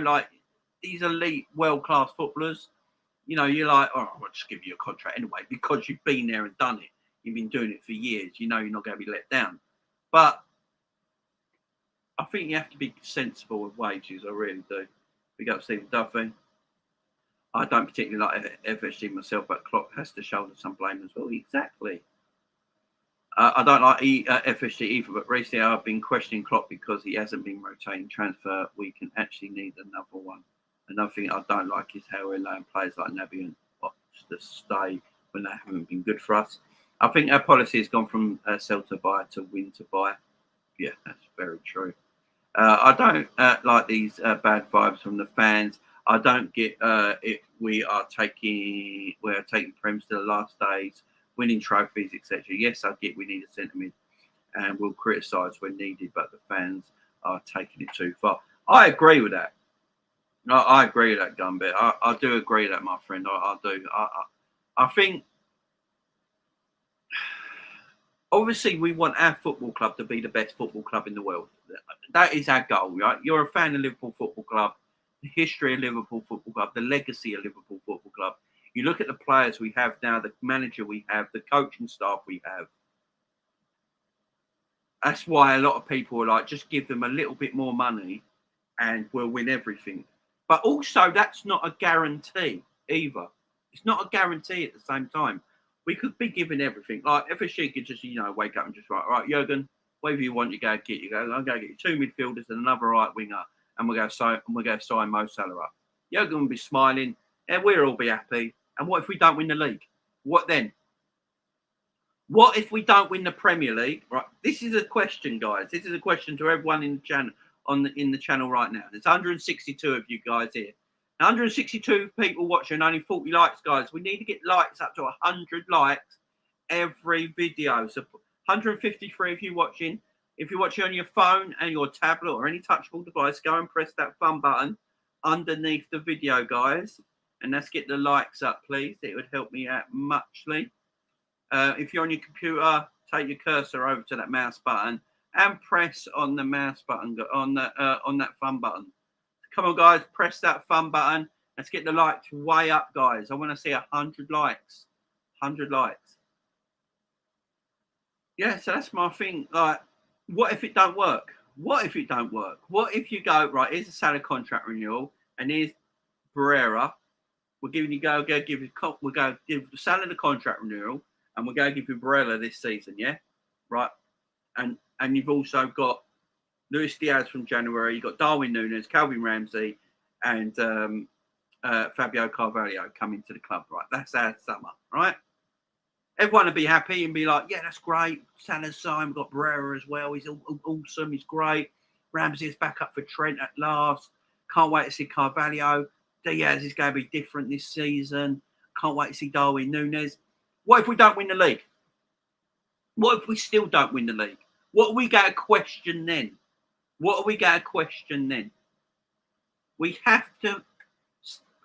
like these elite world-class footballers, you're like, oh, I'll just give you a contract anyway because you've been there and done it. You've been doing it for years. You're not going to be let down. But I think you have to be sensible with wages. I really do. Big up Stephen Duffy. I don't particularly like FSG myself, but Klopp has to shoulder some blame as well. Exactly. I don't like FSG either, but recently I've been questioning Klopp because he hasn't been rotating transfer. We can actually need another one. Another thing I don't like is how we're allowing players like Naby and Ox to stay when they haven't been good for us. I think our policy has gone from sell to buy to win to buy. Yeah, that's very true. I don't like these bad vibes from the fans. I don't get if we are taking Prems to the last days, winning trophies, etc. Yes, I get we need a centre mid and we'll criticise when needed, but the fans are taking it too far. I agree with that. I agree with that, Gumbit. I do agree with that, my friend. I do. I think obviously we want our football club to be the best football club in the world. That is our goal, right? You're a fan of Liverpool Football Club, the history of Liverpool Football Club, the legacy of Liverpool Football Club. You look at the players we have now, the manager we have, the coaching staff we have. That's why a lot of people are like, just give them a little bit more money and we'll win everything. But also, that's not a guarantee either. It's not a guarantee at the same time. We could be given everything. Like, FSG could just, wake up and just write, all right, Jurgen, whatever you want, you go get. You go, I'm going to get you 2 midfielders and another right winger, and we're going to sign Mo Salah up. Jurgen will be smiling, and we'll all be happy. And what if we don't win the league? What then? What if we don't win the Premier League? Right. This is a question, guys. This is a question to everyone in the channel in the channel right now. There's 162 of you guys here. 162 people watching, only 40 likes, guys. We need to get likes up to 100 likes every video. So 153 of you watching. If you're watching on your phone and your tablet or any touchable device, go and press that thumb button underneath the video, guys. And let's get the likes up, please. It would help me out muchly. If you're on your computer, take your cursor over to that mouse button and press on the mouse button on that thumb button. Come on, guys, press that thumb button. Let's get the likes way up, guys. I want to see 100 likes. 100 likes. Yeah, so that's my thing. Like, what if it don't work? What if it don't work? What if you go, right, here's a Salah contract renewal, and here's Barrera. We're giving you we're going to give Salah the contract renewal, and we're going to give you Barrera this season, yeah? Right. And you've also got Luis Diaz from January. You've got Darwin Núñez, Calvin Ramsey, and Fabio Carvalho coming to the club, right? That's our summer, right? Everyone would be happy and be like, yeah, that's great. Salah's signed. We've got Barrera as well. He's awesome. He's great. Ramsey is back up for Trent at last. Can't wait to see Carvalho. Diaz is going to be different this season. Can't wait to see Darwin Núñez. What if we don't win the league? What if we still don't win the league? What are we going to question then? What are we going to question then? We have to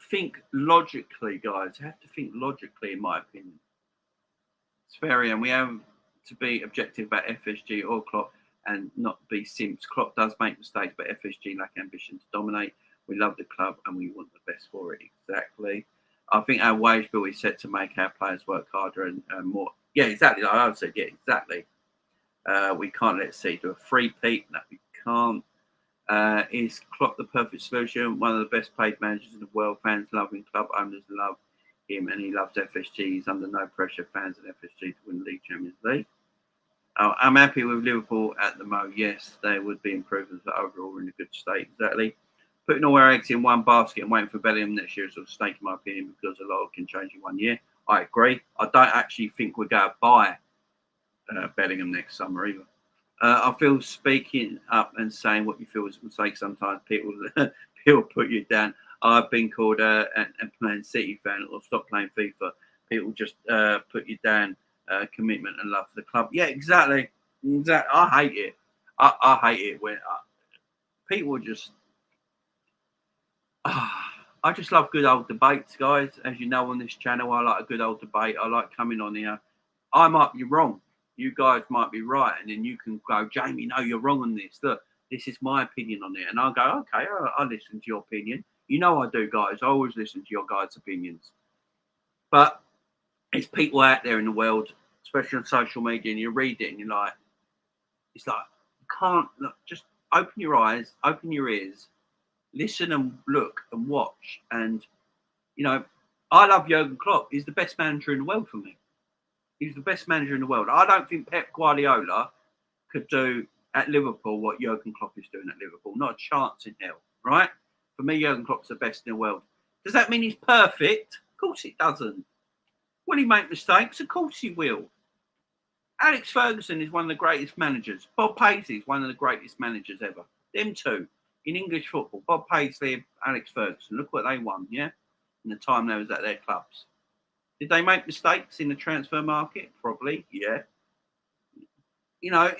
think logically, guys. We have to think logically, in my opinion. It's very, and we have to be objective about FSG or Klopp and not be simps. Klopp does make mistakes, but FSG lack ambition to dominate. We love the club and we want the best for it. Exactly. I think our wage bill is set to make our players work harder and more. Yeah, exactly. Like I would say, yeah, exactly. We can't let City do a free-peat. No, we can't. Is Klopp the perfect solution? One of the best paid managers in the world. Fans love him. Club owners love him, and he loves FSG. He's under no pressure. Fans of FSG to win the League, Champions League. I'm happy with Liverpool at the moment. Yes, they would be improvements, but overall we're in a good state. Exactly. Putting all our eggs in one basket and waiting for Bellingham next year is a mistake, in my opinion, because a lot can change in 1 year. I agree. I don't actually think we're going to buy Bellingham next summer either. I feel speaking up and saying what you feel is a mistake. Sometimes people put you down. I've been called a Man City fan or stop playing FIFA. People just put you down. Commitment and love for the club. Yeah, exactly. I hate it. I hate it when people just. I just love good old debates, guys. As you know, on this channel, I like a good old debate. I like coming on here. I might be wrong. You guys might be right. And then you can go, Jamie, no, you're wrong on this. Look, this is my opinion on it. And I'll go, okay, I'll listen to your opinion. You know I do, guys. I always listen to your guys' opinions. But there's people out there in the world, especially on social media, and you read it and you're like, it's like, you can't, look, just open your eyes, open your ears, listen and look and watch. And, you know, I love Jurgen Klopp. He's the best manager in the world for me. He's the best manager in the world. I don't think Pep Guardiola could do at Liverpool what Jurgen Klopp is doing at Liverpool. Not a chance in hell, right? For me, Jurgen Klopp's the best in the world. Does that mean he's perfect? Of course it doesn't. Will he make mistakes? Of course he will. Alex Ferguson is one of the greatest managers. Bob Paisley is one of the greatest managers ever. Them two in English football. Bob Paisley and Alex Ferguson. Look what they won, yeah? In the time they was at their clubs. Did they make mistakes in the transfer market? Probably, yeah. You know,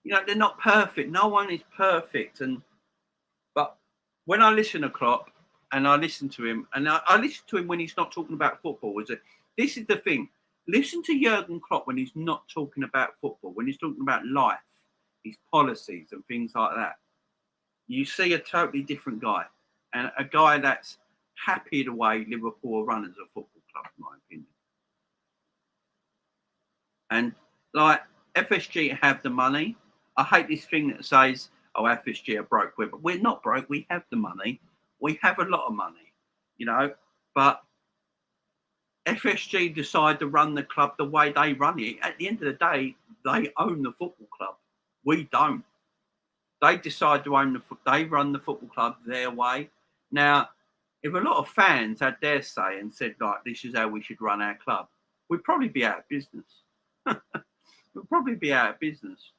they're not perfect. No one is perfect. But when I listen to Klopp and I listen to him, and I listen to him when he's not talking about football, this is the thing. Listen to Jurgen Klopp when he's not talking about football, when he's talking about life, his policies and things like that. You see a totally different guy, and a guy that's happy the way Liverpool run as a football club, in my opinion. And like FSG have the money. I hate this thing that says, "Oh, FSG are broke." We're not broke. We have the money. We have a lot of money, you know. But FSG decide to run the club the way they run it. At the end of the day, they own the football club. We don't. They decide to own they run the football club their way. Now, if a lot of fans had their say and said, like, this is how we should run our club, we'd probably be out of business. We'd probably be out of business.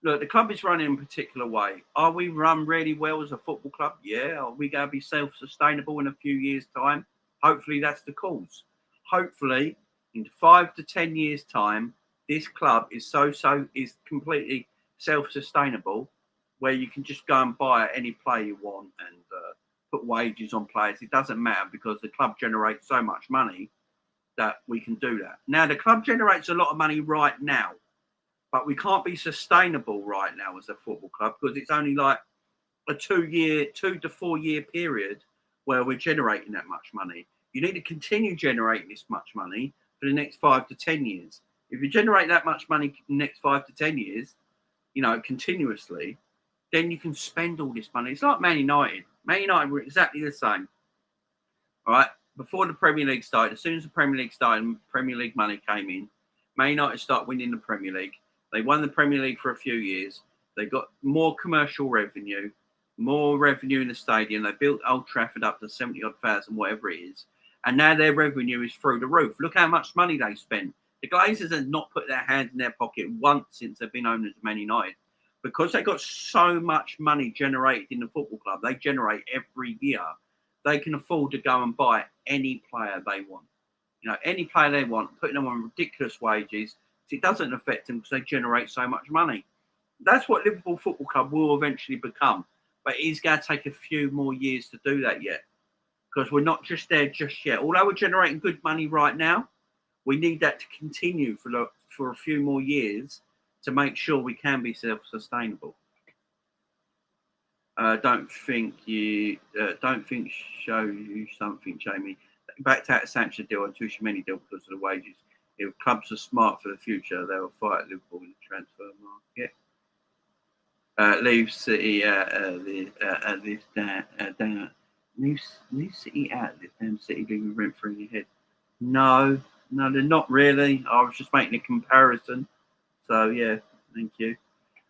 Look, the club is running in a particular way. Are we run really well as a football club? Yeah. Are we going to be self-sustainable in a few years' time? Hopefully that's the cause. Hopefully, in 5 to 10 years' time, this club is is completely self-sustainable, where you can just go and buy any player you want and put wages on players. It doesn't matter because the club generates so much money that we can do that. Now, the club generates a lot of money right now, but we can't be sustainable right now as a football club because it's only like a 2 to 4 year period where we're generating that much money. You need to continue generating this much money for the next 5 to 10 years. If you generate that much money in the next 5 to 10 years, you know, continuously, then you can spend all this money. It's like Man United. Man United were exactly the same. All right. Before the Premier League started, as soon as the Premier League started and Premier League money came in, Man United started winning the Premier League. They won the Premier League for a few years. They got more commercial revenue, more revenue in the stadium. They built Old Trafford up to 70-odd thousand, whatever it is. And now their revenue is through the roof. Look how much money they spent. The Glazers have not put their hands in their pocket once since they've been owners of Man United. because they got so much money generated in the football club, they generate every year. They can afford to go and buy any player they want. Any player they want, putting them on ridiculous wages. It doesn't affect them because they generate so much money. That's what Liverpool Football Club will eventually become. But it's going to take a few more years to do that yet, because we're not just there just yet. Although we're generating good money right now, we need that to continue for a few more years to make sure we can be self-sustainable. Don't think show you something, Jamie. Backed out of Sancho deal and Tuchemeni deal because of the wages. If clubs are smart for the future, they will fight Liverpool in the transfer market. Leave City out of this leave City out of this damn City leaving rent free in your head. No, they're not really. I was just making a comparison. So yeah, thank you.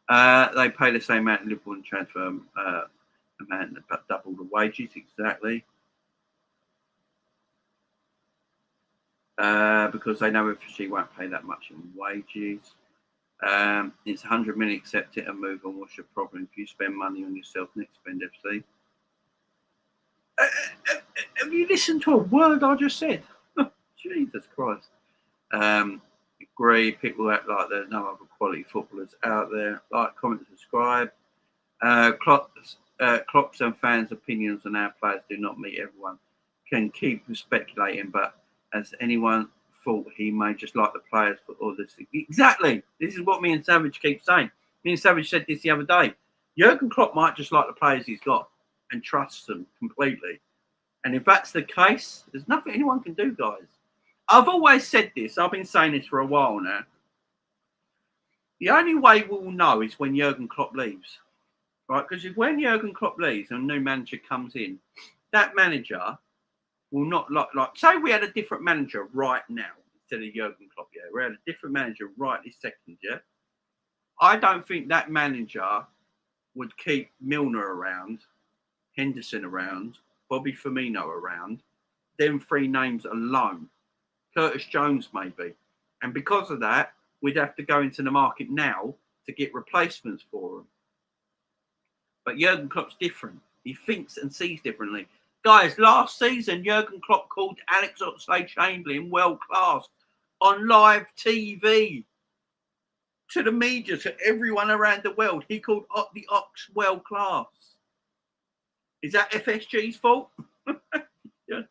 They pay the same amount in Liverpool in transfer amount, but double the wages exactly. Because they know FSG won't pay that much in wages. It's 100 million, accept it and move on. What's your problem? If you spend money on yourself, next spend FC. Have you listened to a word I just said? Jesus Christ. Agree, people act like there's no other quality footballers out there. Like, comment, subscribe. Klopp's and fans' opinions on our players do not meet everyone. Can keep speculating, but as anyone thought, he may just like the players for all this. Exactly. This is what me and Savage keep saying. Me and Savage said this the other day. Jurgen Klopp might just like the players he's got and trusts them completely. And if that's the case, there's nothing anyone can do, guys. I've always said this. I've been saying this for a while now. The only way we'll know is when Jurgen Klopp leaves. Right? Because when Jurgen Klopp leaves and a new manager comes in, that manager will not like say we had a different manager right now instead of Jurgen Klopp. Yeah, we had a different manager right this second. Yeah, I don't think that manager would keep Milner around, Henderson around, Bobby Firmino around. Them three names alone, Curtis Jones maybe, and because of that, we'd have to go into the market now to get replacements for them. But Jurgen Klopp's different. He thinks and sees differently. Guys, last season, Jurgen Klopp called Alex Oxlade-Chamberlain world class on live TV to the media, to everyone around the world. He called the Ox world class. Is that FSG's fault? Yes.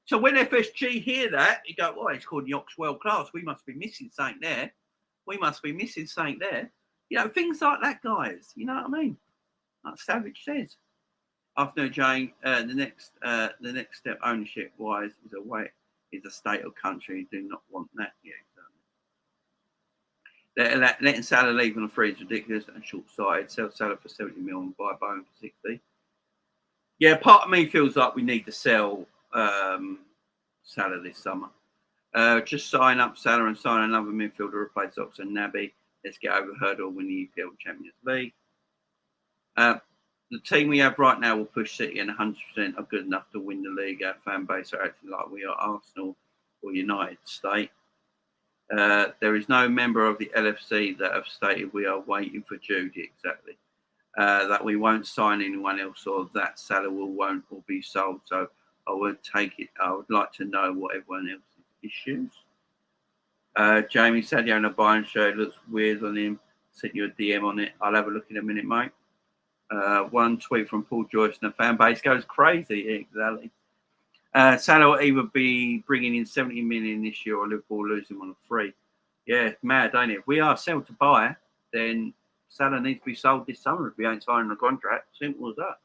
So when FSG hear that, you go, "Oh, he's called the Ox world class. We must be missing something there. We must be missing something there." Things like that, guys. You know what I mean? Like Savage says. Afternoon, Jane. The next step, ownership-wise, is a state or country. Do not want that yet. Letting Salah leave on a free is ridiculous and short-sighted. Sell Salah for 70 million, buy Bowen for 60. Yeah, part of me feels like we need to sell Salah this summer. Just sign up Salah and sign another midfielder to replace Ox and Naby. Let's get over the hurdle, win the EPL Champions League. The team we have right now will push City and 100% are good enough to win the league. Our fan base are acting like we are Arsenal or United State. There is no member of the LFC that have stated we are waiting for Judy, exactly. That we won't sign anyone else or that Salah won't or be sold. So I would take it. I would like to know what everyone else's issues. Jamie Sadio in a Bayern shirt looks weird on him. Sent you a DM on it. I'll have a look in a minute, mate. One tweet from Paul Joyce and the fan base goes crazy. Exactly. Salah will either be bringing in 70 million this year or Liverpool losing on a free. Yeah, mad, ain't it? If we are sell to buy, then Salah needs to be sold this summer if we ain't signing a contract. Simple as that.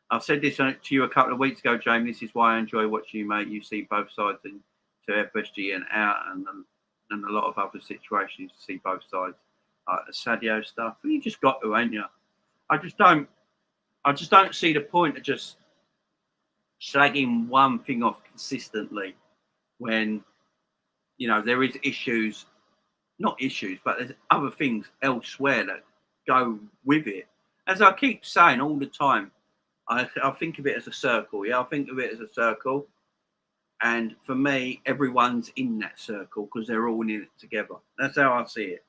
I've said this to you a couple of weeks ago, Jamie. This is why I enjoy watching you, mate. You see both sides to FSG and out and a lot of other situations. You see both sides. Like the Sadio stuff. You just got to, ain't you? I just don't see the point of just slagging one thing off consistently when, there is issues, not issues, but there's other things elsewhere that go with it. As I keep saying all the time, I think of it as a circle. Yeah, I think of it as a circle. And for me, everyone's in that circle because they're all in it together. That's how I see it.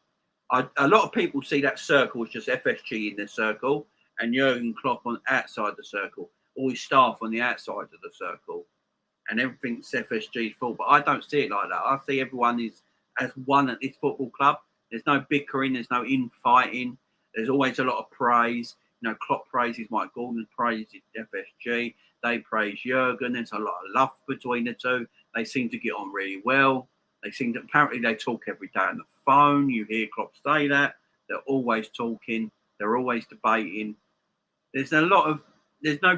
A lot of people see that circle as just FSG in the circle and Jurgen Klopp on outside the circle, all his staff on the outside of the circle, and everything's FSG's fault. But I don't see it like that. I see everyone is as one at this football club. There's no bickering, there's no infighting. There's always a lot of praise. You know, Klopp praises Mike Gordon, praises FSG. They praise Jurgen. There's a lot of love between the two. They seem to get on really well. They seem to, apparently they talk every day on the phone. You hear Klopp say that. They're always talking. They're always debating. There's no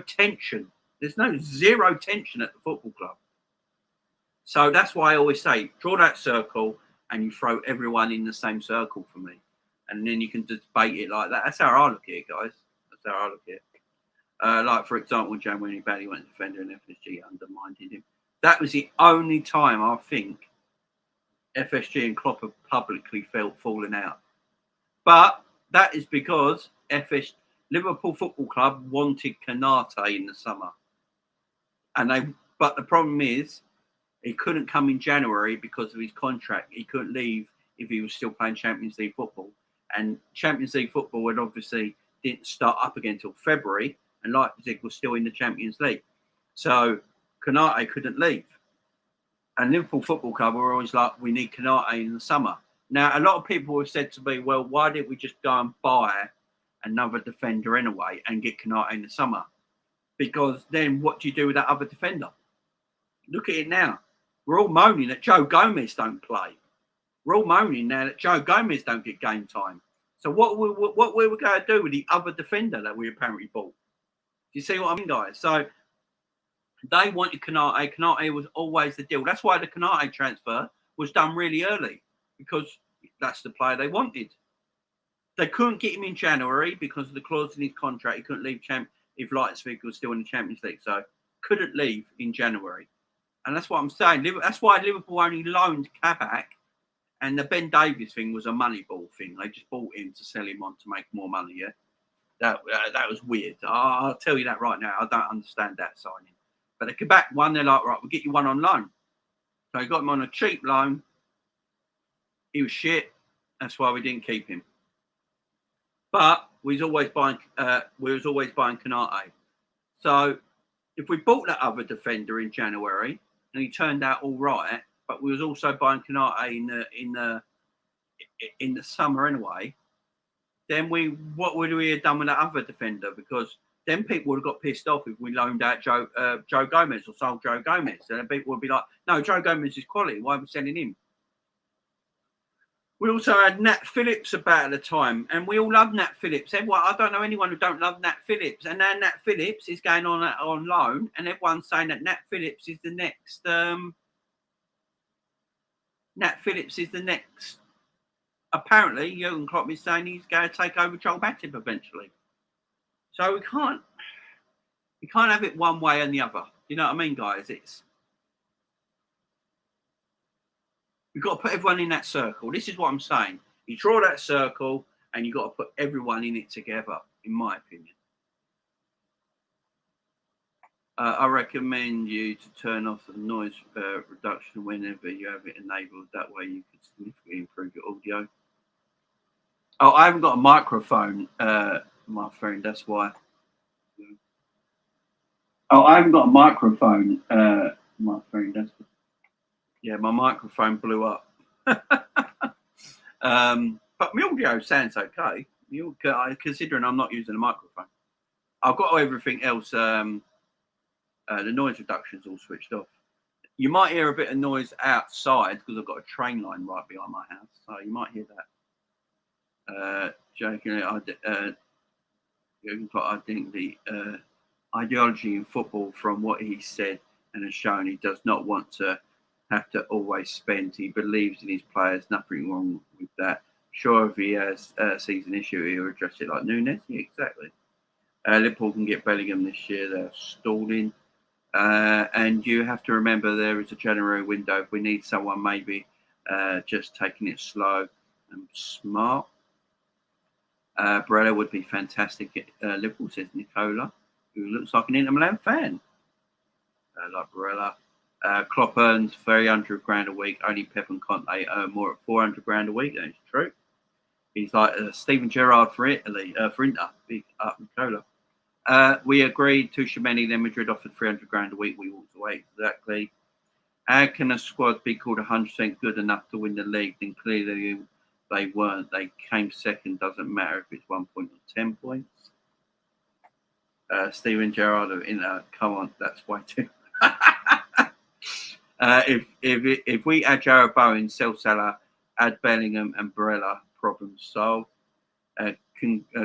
tension. There's zero tension at the football club. So that's why I always say, draw that circle and you throw everyone in the same circle for me. And then you can debate it like that. That's how I look at it, guys. That's how I look at it. Like, for example, Jan, when he badly went to defender and FSG undermined him. That was the only time I think FSG and Klopp have publicly felt falling out. But that is because Liverpool Football Club wanted Konate in the summer. But the problem is, he couldn't come in January because of his contract. He couldn't leave if he was still playing Champions League football. And Champions League football would obviously didn't start up again until February, and Leipzig was still in the Champions League. So Konate couldn't leave. And Liverpool Football Club were always like, we need Konate in the summer. Now, a lot of people have said to me, well, why didn't we just go and buy another defender anyway and get Konate in the summer? Because then what do you do with that other defender? Look at it now. We're all moaning that Joe Gomez don't play. We're all moaning now that Joe Gomez don't get game time. So what we were going to do with the other defender that we apparently bought? Do you see what I mean, guys? So they wanted Konate. Konate was always the deal. That's why the Konate transfer was done really early, because that's the player they wanted. They couldn't get him in January because of the clause in his contract. He couldn't leave if Leipzig was still in the Champions League. So couldn't leave in January. And that's what I'm saying. That's why Liverpool only loaned Kabak. And the Ben Davies thing was a money ball thing. They just bought him to sell him on to make more money, yeah? That was weird. I'll tell you that right now. I don't understand that signing. But the Kabak one, they're like, right, we'll get you one on loan. So they got him on a cheap loan. He was shit. That's why we didn't keep him. But we was always buying Konate. So if we bought that other defender in January and he turned out all right, but we was also buying Konate in the summer anyway, then what would we have done with that other defender? Because then people would have got pissed off if we loaned out Joe Gomez or sold Joe Gomez. And then people would be like, no, Joe Gomez is quality. Why are we selling him? We also had Nat Phillips about at the time, and we all love Nat Phillips. Everyone, I don't know anyone who don't love Nat Phillips. And now Nat Phillips is going on loan, and everyone's saying that Nat Phillips is the next. Nat Phillips is the next. Apparently, Jurgen Klopp is saying he's going to take over Joel Matip eventually. So we can't have it one way and the other. You know what I mean, guys? We've got to put everyone in that circle. This is what I'm saying. You draw that circle and you've got to put everyone in it together, in my opinion. I recommend you to turn off the noise reduction whenever you have it enabled. That way you can significantly improve your audio. Oh, I haven't got a microphone, my friend. That's why. Oh, I haven't got a microphone, my friend. That's why. Yeah, my microphone blew up. But my audio sounds okay. Considering I'm not using a microphone. I've got everything else. The noise reduction's all switched off. You might hear a bit of noise outside because I've got a train line right behind my house. So you might hear that. Joking, I think the ideology in football, from what he said and has shown, he does not want to have to always spend. He believes in his players. Nothing wrong with that. Sure, if he has sees an issue, he'll address it like Nunes. Yeah, exactly. Liverpool can get Bellingham this year. They're stalling. And you have to remember there is a January window. If we need someone, maybe just taking it slow and smart. Barella would be fantastic at Liverpool, says Nicola, who looks like an Inter Milan fan. Like Barella. Klopp earns $300 grand a week. Only Pep and Conte earn more at $400 grand a week. That is true. He's like Steven Gerrard for Italy, for Inter, big up and cola. We agreed to Tchouaméni, then Madrid offered 300 grand a week. We walked away. Exactly. How can a squad be called 100% good enough to win the league? Then clearly they weren't. They came second. Doesn't matter if it's 1 point or 10 points. Steven Gerrard of Inter. Come on, that's way too. If we add Jarrod Bowen, sell Salah, add Bellingham and Barella, problem solved.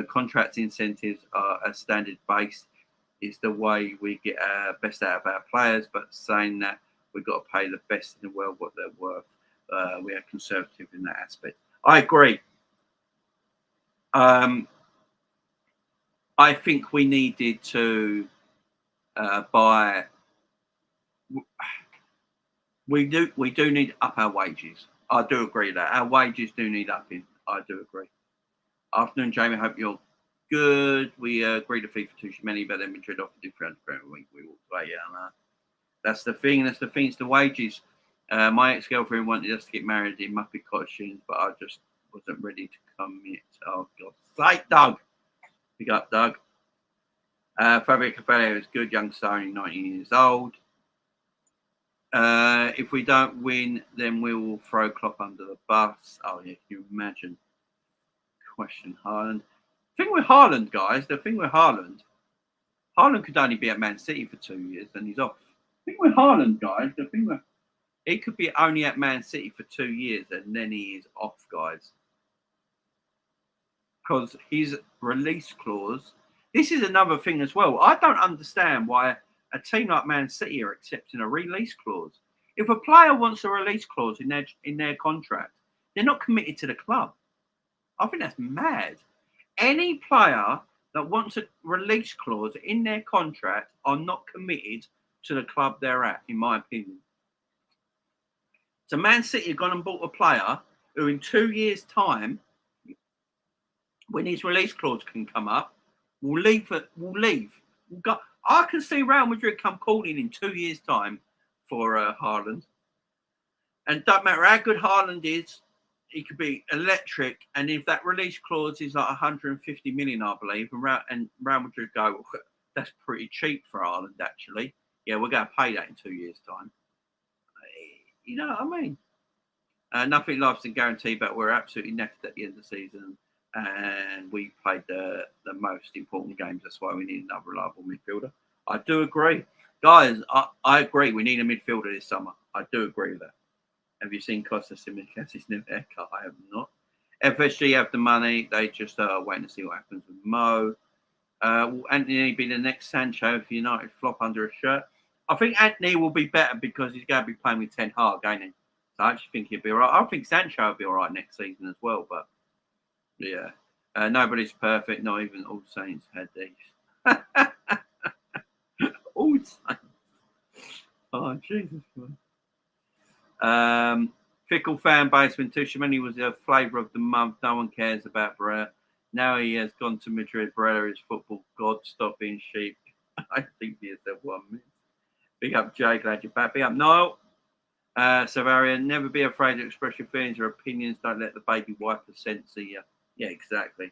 Contract incentives are a standard based. Is the way we get our best out of our players, but saying that we've got to pay the best in the world what they're worth. We are conservative in that aspect. I agree. I think we needed to buy. We do need to up our wages. I do agree that our wages do need upping. I do agree. Afternoon, Jamie. Hope you're good. We agreed to fee for Tchouaméni, but then Madrid offered him 300 grand a week. We walked away. Yeah, that's the thing. That's the thing. It's the wages. My ex-girlfriend wanted us to get married in Muppet costumes, but I just wasn't ready to commit. Oh, God's sake, Doug. Big up, Doug. Fabio Carvalho is good. Young star, only 19 years old. If we don't win, then we will throw Klopp under the bus. Oh, yeah, can you imagine? Question Haaland. The thing with Haaland, guys, Haaland could only be at Man City for 2 years and he's off. The thing with Haaland, guys, he could be only at Man City for 2 years and then he is off, guys. Because his release clause, this is another thing as well. I don't understand why a team like Man City are accepting a release clause. If a player wants a release clause in their contract, they're not committed to the club. I think that's mad. Any player that wants a release clause in their contract are not committed to the club they're at, in my opinion. So Man City have gone and bought a player who in 2 years' time, when his release clause can come up, will leave. We'll go. I can see Real Madrid come calling in 2 years' time for Haaland. And don't matter how good Haaland is, he could be electric. And if that release clause is like 150 million, I believe, and Real Madrid go, well, that's pretty cheap for Haaland, actually. Yeah, we're going to pay that in 2 years' time. You know what I mean? Nothing life's a guarantee, but we're absolutely knackered at the end of the season. And we played the most important games. That's why we need another reliable midfielder. I do agree. Guys, I agree. We need a midfielder this summer. I do agree with that. Have you seen Costas Simicas's new haircut? I have not. FSG have the money. They just waiting to see what happens with Mo. Will Anthony be the next Sancho if United flop under a shirt? I think Anthony will be better because he's going to be playing with Ten Hag, ain't he? So I actually think he'll be all right. I think Sancho will be all right next season as well, but yeah. Nobody's perfect, not even All Saints had these. All Saints. Oh, Jesus Christ. Fickle fan base when Tchouaméni was the flavour of the month. No one cares about Barella. Now he has gone to Madrid. Barella is football god. Stop being sheep. I think he has that 1 minute. Big up, Jay. Glad you're back. Big up, Noel. Savarian, never be afraid to express your feelings or opinions. Don't let the baby wipe the censor you. Yeah, exactly.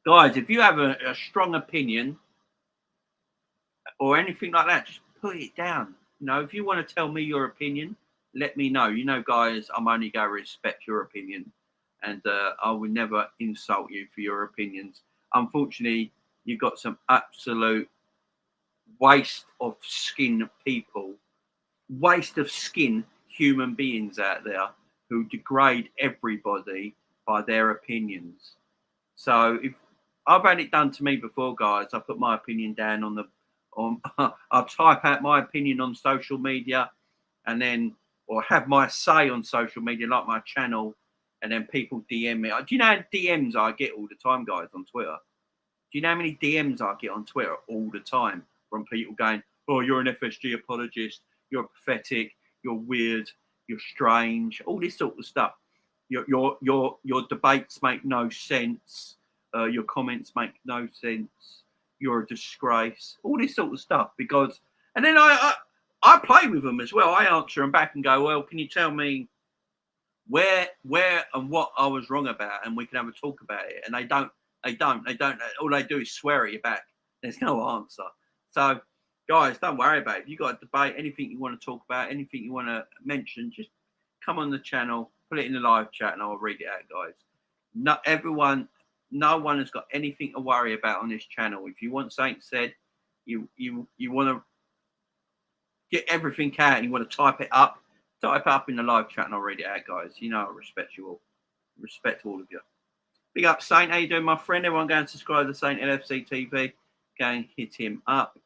Guys, if you have a strong opinion or anything like that, just put it down. You know, if you want to tell me your opinion, let me know. You know, guys, I'm only going to respect your opinion. And I will never insult you for your opinions. Unfortunately, you've got some absolute waste of skin people, waste of skin human beings out there who degrade everybody by their opinions. So if I've had it done to me before, guys, I put my opinion down I'll type out my opinion on social media and then, or have my say on social media, like my channel, and then people DM me. Do you know how DMs I get all the time, guys, on Twitter? Do you know how many DMs I get on Twitter all the time from people going, oh, you're an FSG apologist, you're pathetic, you're weird, you're strange, all this sort of stuff. Your debates make no sense. Your comments make no sense. You're a disgrace. All this sort of stuff. Because, and then I play with them as well. I answer them back and go, well, can you tell me where and what I was wrong about, and we can have a talk about it. And they don't. All they do is swear at you back. There's no answer. So, guys, don't worry about it. If you got a debate, anything you want to talk about, anything you want to mention, just come on the channel, put it in the live chat, and I'll read it out, guys. No one has got anything to worry about on this channel. If you want something said, you want to get everything out and you want to type it up in the live chat and I'll read it out, guys. You know I respect you all. Respect all of you. Big up, Saint. How you doing, my friend? Everyone go and subscribe to Saint LFC TV. Go and hit him up.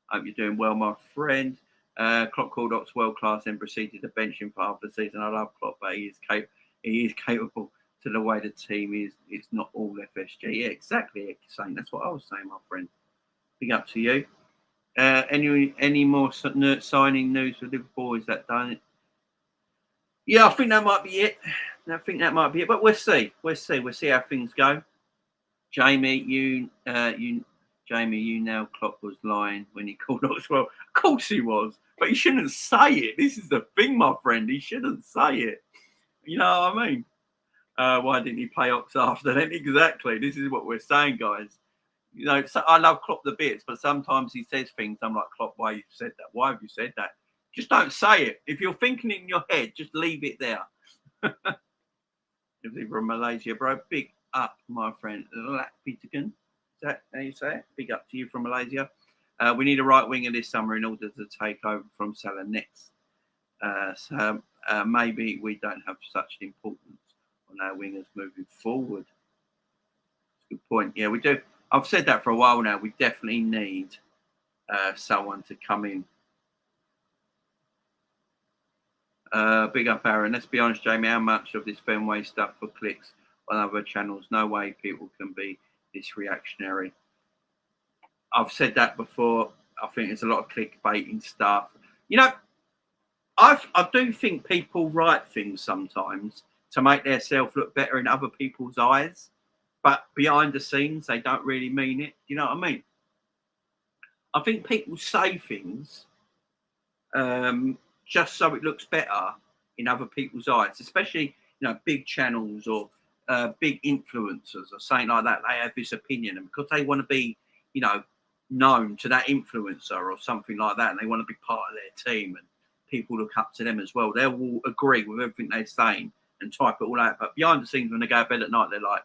Hope you're doing well, my friend. Klopp called Ox world class and proceeded to bench him for half the season. I love Klopp, but he is capable to the way the team is. It's not all FSG. Yeah, exactly, Saint. That's what I was saying, my friend. Big up to you. Any more signing news for Liverpool? Is that done? Yeah, I think that might be it. But we'll see. We'll see how things go. Jamie, you know Klopp was lying when he called Oxwell. Of course he was, but he shouldn't say it. This is the thing, my friend. He shouldn't say it. You know what I mean? Why didn't he play Ox after then? Exactly. This is what we're saying, guys. You know, so I love Klopp the bits, but sometimes he says things. I'm like, Klopp, why you said that? Why have you said that? Just don't say it. If you're thinking it in your head, just leave it there. If you're from Malaysia, bro, big up, my friend. Lapitagan. Is that how you say it? Big up to you from Malaysia. We need a right winger this summer in order to take over from Salah next. So maybe we don't have such importance on our wingers moving forward. That's a good point. Yeah, we do. I've said that for a while now. We definitely need someone to come in. Big up, Aaron. Let's be honest, Jamie. How much of this Fenway stuff for clicks on other channels? No way people can be this reactionary. I've said that before. I think there's a lot of clickbaiting stuff. You know, I do think people write things sometimes to make themselves look better in other people's eyes. But behind the scenes, they don't really mean it. You know what I mean? I think people say things just so it looks better in other people's eyes, especially, you know, big channels or big influencers or something like that. They have this opinion, and because they want to be, you know, known to that influencer or something like that, and they want to be part of their team, and people look up to them as well. They will agree with everything they're saying and type it all out. But behind the scenes, when they go to bed at night, they're like,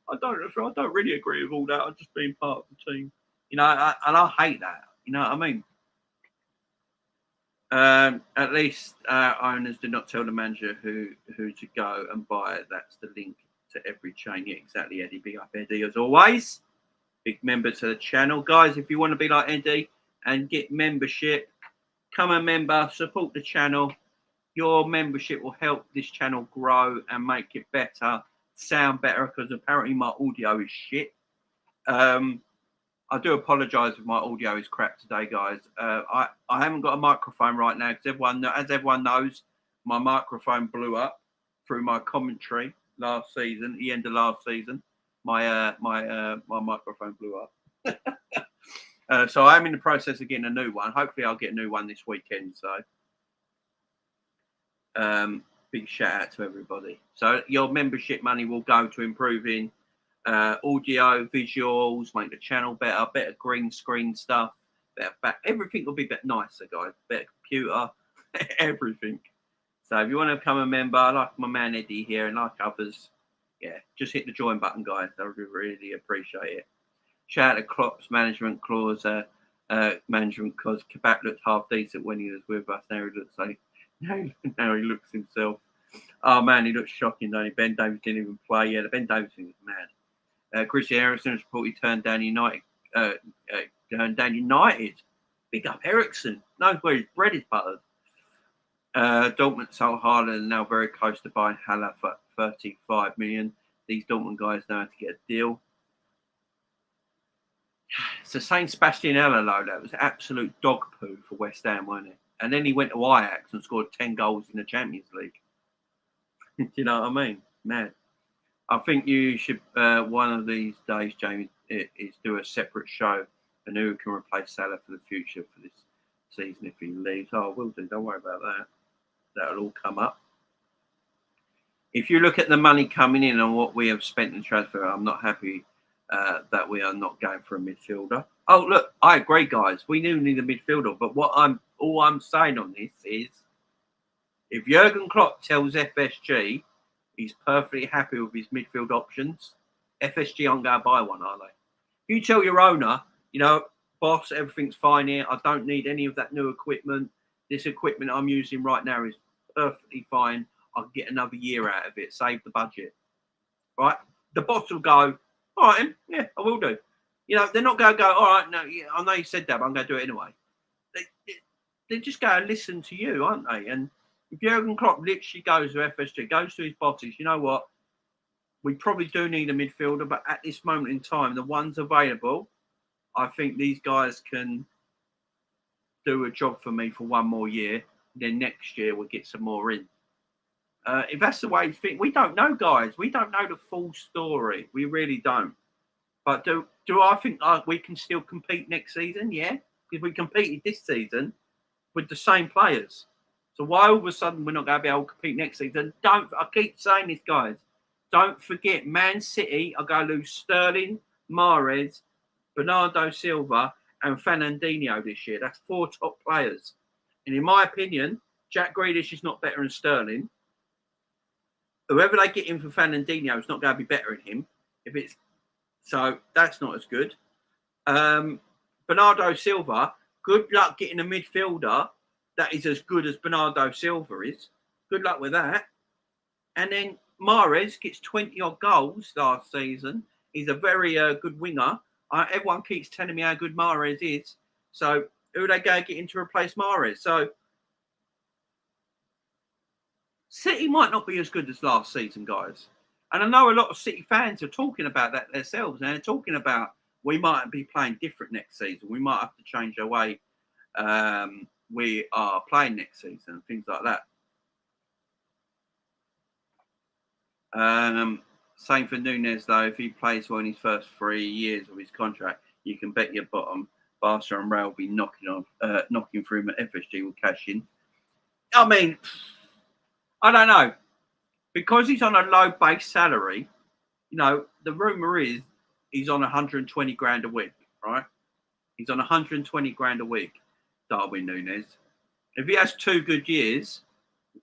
I don't really agree with all that. I'm just being part of the team, you know. And I hate that. You know what I mean? At least owners did not tell the manager who to go and buy. That's the link to every chain. Yeah, exactly, Eddie. Big up, Eddie, as always. Big member to the channel. Guys, if you want to be like Eddie and get membership, become a member, support the channel. Your membership will help this channel grow and make it better, sound better, because apparently my audio is shit. I do apologise if my audio is crap today, guys. I haven't got a microphone right now because as everyone knows, my microphone blew up through my commentary last season, the end of last season. My microphone blew up. So I'm in the process of getting a new one. Hopefully I'll get a new one this weekend. So big shout out to everybody. So your membership money will go to improving audio, visuals, make the channel better green screen stuff, better back. Everything will be better, nicer, guys. Better computer, everything. So if you want to become a member, like my man Eddie here and like others, yeah, just hit the join button, guys. I would really appreciate it. Shout out to Klopp's management clause. Management because Kabak looked half decent when he was with us. Now he looks like now he looks himself. Oh man, he looks shocking, don't he? Ben Davies didn't even play. Yeah, the Ben Davies thing is mad. Christian Eriksen report he turned down United. Big up Eriksen. Knows where his bread is buttered. Dortmund sold Haaland and now very close to buying Haller for 35 million. These Dortmund guys know how to get a deal. It's the same Sebastian Haller, though. That was absolute dog poo for West Ham, wasn't it? And then he went to Ajax and scored 10 goals in the Champions League. Do you know what I mean? Mad. I think you should, one of these days, Jamie, is do a separate show and who can replace Salah for the future for this season if he leaves. Oh, I will do. Don't worry about that. That'll all come up. if you look at the money coming in and what we have spent in transfer, I'm not happy that we are not going for a midfielder. Oh, look, I agree, guys. We do need a midfielder, but all I'm saying on this is, if Jurgen Klopp tells FSG he's perfectly happy with his midfield options, FSG aren't going to buy one, are they? If you tell your owner, boss, everything's fine here. I don't need any of that new equipment. This equipment I'm using right now is perfectly fine. I'll get another year out of it, save the budget. Right? The boss will go, all right, yeah, I will do. They're not going to go, all right, no, yeah, I know you said that, but I'm going to do it anyway. They're just going to listen to you, aren't they? And if Jurgen Klopp literally goes to FSG, goes to his bosses, you know what? We probably do need a midfielder, but at this moment in time, the ones available, I think these guys can do a job for me for one more year. Then next year we'll get some more in. If that's the way you think, we don't know, guys. We don't know the full story. We really don't. But do I think we can still compete next season? Yeah, because we competed this season with the same players. So why all of a sudden we're not going to be able to compete next season? I keep saying this, guys. Don't forget, Man City are going to lose Sterling, Mahrez, Bernardo Silva, and Fernandinho this year. That's 4 top players. And in my opinion, Jack Grealish is not better than Sterling. Whoever they get in for Fernandinho is not going to be better than him. So that's not as good. Bernardo Silva, good luck getting a midfielder that is as good as Bernardo Silva is. Good luck with that. And then Mahrez gets 20-odd goals last season. He's a very good winger. Everyone keeps telling me how good Mahrez is. So who are they going to get in to replace Mahrez? So City might not be as good as last season, guys. And I know a lot of City fans are talking about that themselves. And they're talking about we might be playing different next season. We might have to change our way we are playing next season and things like that. Same for Nunes, though. If he plays well in his first 3 years of his contract, you can bet your bottom Barca and Real will be knocking through him at FSG will cash in. I mean, I don't know. Because he's on a low base salary, the rumour is he's on 120 grand a week, right? He's on 120 grand a week, Darwin Nunes. If he has 2 good years,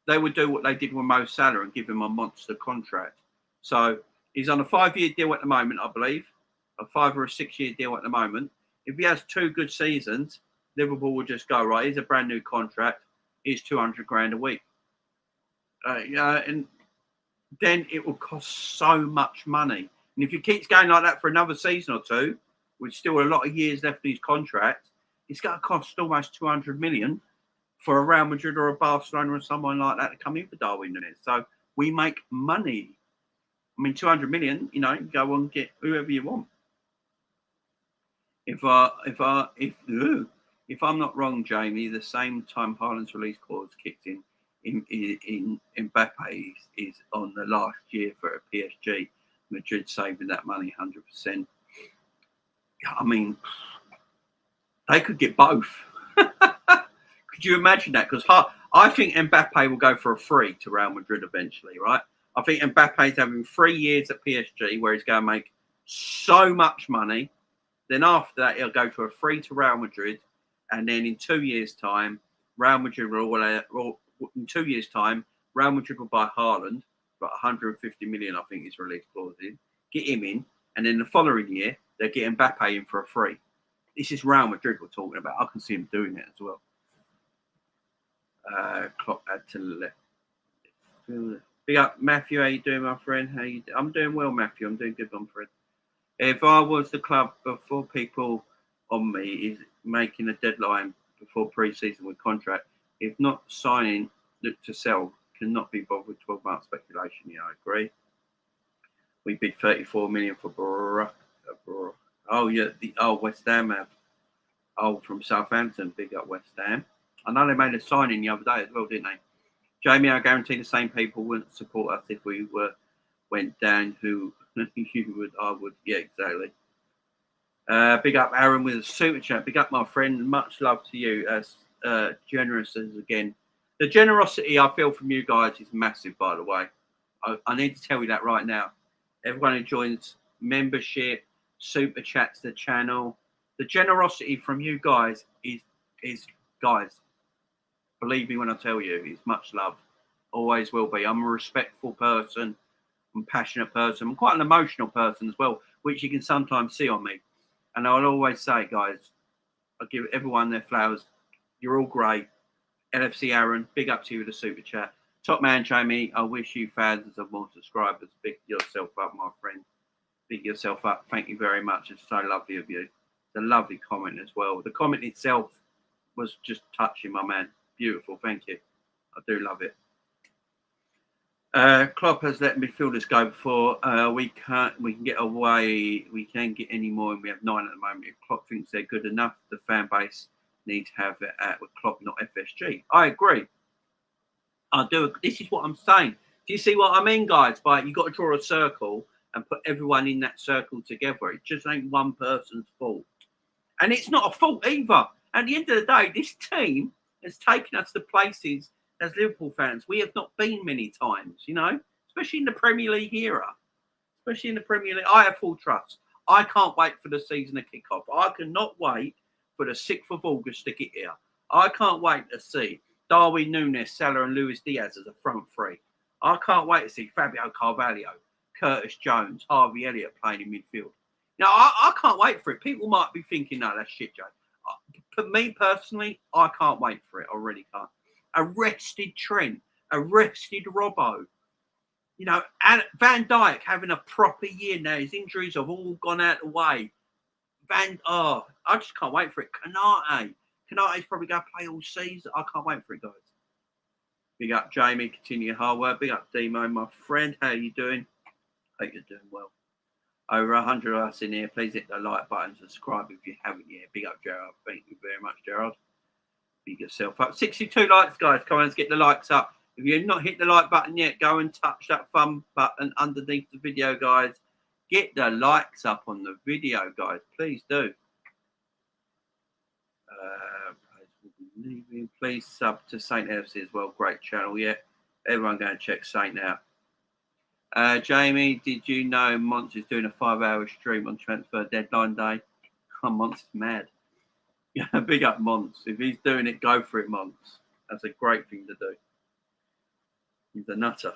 they would do what they did with Mo Salah and give him a monster contract. So he's on a 5-year deal at the moment, I believe, a 5 or a 6-year deal at the moment. If he has 2 good seasons, Liverpool will just go, right, here's a brand new contract. Here's 200 grand a week. And then it will cost so much money. And if he keeps going like that for another season or 2, with still a lot of years left in his contract, it's going to cost almost 200 million for a Real Madrid or a Barcelona or someone like that to come in for Darwin Nunes. So we make money. I mean, 200 million, you go and get whoever you want. If I'm not wrong, Jamie, the same time Haaland's release clause kicked in Mbappe is on the last year for a PSG. Madrid saving that money 100%. I mean, they could get both. Could you imagine that? Because I think Mbappe will go for a free to Real Madrid eventually, right? I think Mbappe's having 3 years at PSG where he's going to make so much money. Then after that, he'll go to a free to Real Madrid. And then in 2 years' time, Real Madrid will buy Haaland, but 150 million, I think, is release clause in. Get him in. And then the following year, they'll get Mbappe in for a free. This is Real Madrid we're talking about. I can see him doing it as well. Klopp had to let. Big up, Matthew. How you doing, my friend? I'm doing well, Matthew. I'm doing good, my friend. If I was the club before people on me is making a deadline before pre-season with contract, if not signing, look to sell, cannot be bothered with 12-month speculation. Yeah, I agree. We bid 34 million for Oh yeah, West Ham have. From Southampton, big up West Ham. I know they made a signing the other day as well, didn't they? Jamie, I guarantee the same people wouldn't support us if we went down. Who you would? I would. Yeah, exactly. Big up Aaron with a super chat. Big up my friend. Much love to you. As generous as again. The generosity I feel from you guys is massive, by the way. I need to tell you that right now. Everyone who joins membership, super chats the channel, the generosity from you guys is guys. Believe me when I tell you, it's much love. Always will be. I'm a respectful person. I'm a passionate person. I'm quite an emotional person as well, which you can sometimes see on me. And I'll always say, guys, I give everyone their flowers. You're all great. LFC Aaron, big up to you with the super chat. Top man Jamie, I wish you thousands of more subscribers. Big yourself up, my friend. Big yourself up. Thank you very much. It's so lovely of you. It's a lovely comment as well. The comment itself was just touching, my man. Beautiful. Thank you. I do love it. Klopp has let midfielders go before. We can get away. We can't get any more, and we have 9 at the moment. If Klopp thinks they're good enough, the fan base need to have it at with Klopp, not FSG. I agree. I do. This is what I'm saying. Do you see what I mean, guys? By you got to draw a circle and put everyone in that circle together. It just ain't one person's fault, and it's not a fault either. At the end of the day, this team has taken us to places as Liverpool fans we have not been many times. You know, especially in the Premier League era. Especially in the Premier League, I have full trust. I can't wait for the season to kick off. I cannot wait for the 6th of August to get here. I can't wait to see Darwin Núñez, Salah and Luis Diaz as a front three. I can't wait to see Fabio Carvalho, Curtis Jones, Harvey Elliott playing in midfield. Now, I can't wait for it. People might be thinking, no, that's shit, Joe. For me personally, I can't wait for it. I really can't. Arrested Trent, arrested Robbo. You know, Van Dijk having a proper year now. His injuries have all gone out of the way. I just can't wait for it. Kanate's probably going to play all season. I can't wait for it, guys. Big up, Jamie. Continue your hard work. Big up, Demo, my friend. How are you doing? Hope you're doing well. Over 100 of us in here. Please hit the like button. Subscribe if you haven't yet. Big up, Gerald. Thank you very much, Gerald. Big yourself up. 62 likes, guys. Come on, let's get the likes up. If you've not hit the like button yet, go and touch that thumb button underneath the video, guys. Get the likes up on the video, guys. Please do. Please sub to Saint FC as well. Great channel, yeah. Everyone go and check Saint out. Jamie, did you know Monts is doing a 5-hour stream on transfer deadline day? Oh, Monts is mad. Yeah, big up Monts. If he's doing it, go for it, Monts. That's a great thing to do. He's a nutter.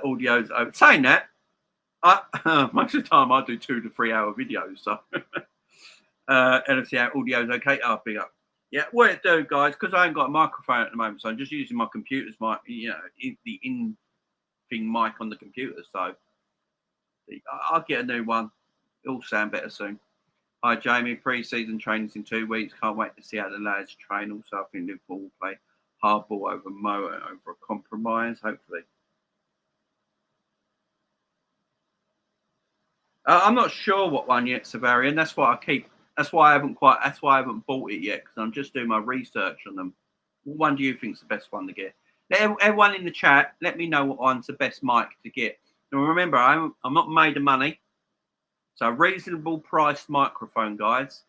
Audio's over. Saying that, most of the time I do 2 to 3 hour videos. So, NFC audio's okay. Oh, big up. Yeah, what it do, guys? Because I ain't got a microphone at the moment, so I'm just using my computer's mic. You know, the in-thing mic on the computer. So I'll get a new one. It'll sound better soon. Hi, Jamie. Pre-season training's in 2 weeks. Can't wait to see how the lads train. Also, I think Liverpool will play hardball over Mo and over a compromise, hopefully. I'm not sure what one yet, Savarian. That's why I haven't bought it yet, because I'm just doing my research on them. What one do you think is the best one to get? Everyone in the chat, let me know what one's the best mic to get. Now remember, I'm not made of money. So reasonable priced microphone, guys.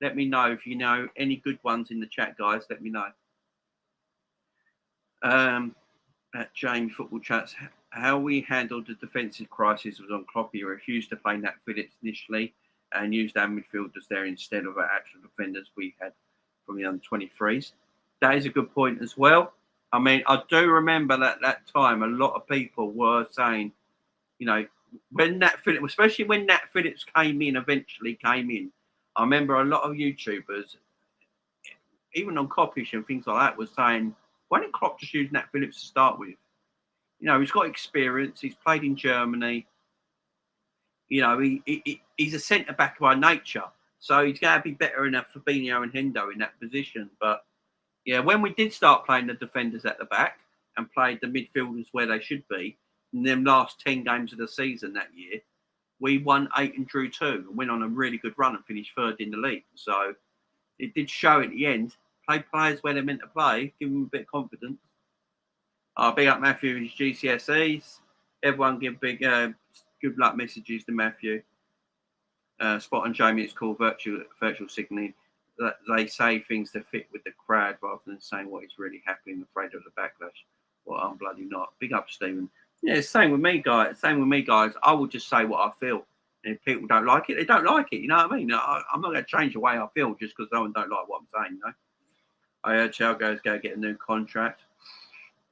Let me know if you know any good ones in the chat, guys. Let me know. At James Football Chats, how we handled the defensive crisis was on Klopp. He refused to play Nat Phillips initially and used our midfielders there instead of our actual defenders we had from the under-23s. That is a good point as well. I mean, I do remember that time a lot of people were saying, you know, when Nat Phillips, especially when Nat Phillips eventually came in, I remember a lot of YouTubers, even on Coppish and things like that, was saying, why didn't Klopp just use Nat Phillips to start with? You know, he's got experience. He's played in Germany. You know, he's a centre-back by nature. So he's going to be better than Fabinho and Hendo in that position. But, yeah, when we did start playing the defenders at the back and played the midfielders where they should be, in them last 10 games of the season that year, we won 8 and drew 2 and went on a really good run and finished 3rd in the league. So it did show at the end. Play players where they're meant to play, give them a bit of confidence. Big up Matthew with his GCSEs. Everyone give big good luck messages to Matthew. Spot on Jamie, it's called virtual signalling. They say things to fit with the crowd rather than saying what is really happening, afraid of the backlash. Well, I'm bloody not. Big up, Stephen. Yeah, same with me, guys. Same with me, guys. I will just say what I feel. And if people don't like it, they don't like it. You know what I mean? I'm not going to change the way I feel just because someone don't like what I'm saying, you know? I heard Chelgo's go get a new contract.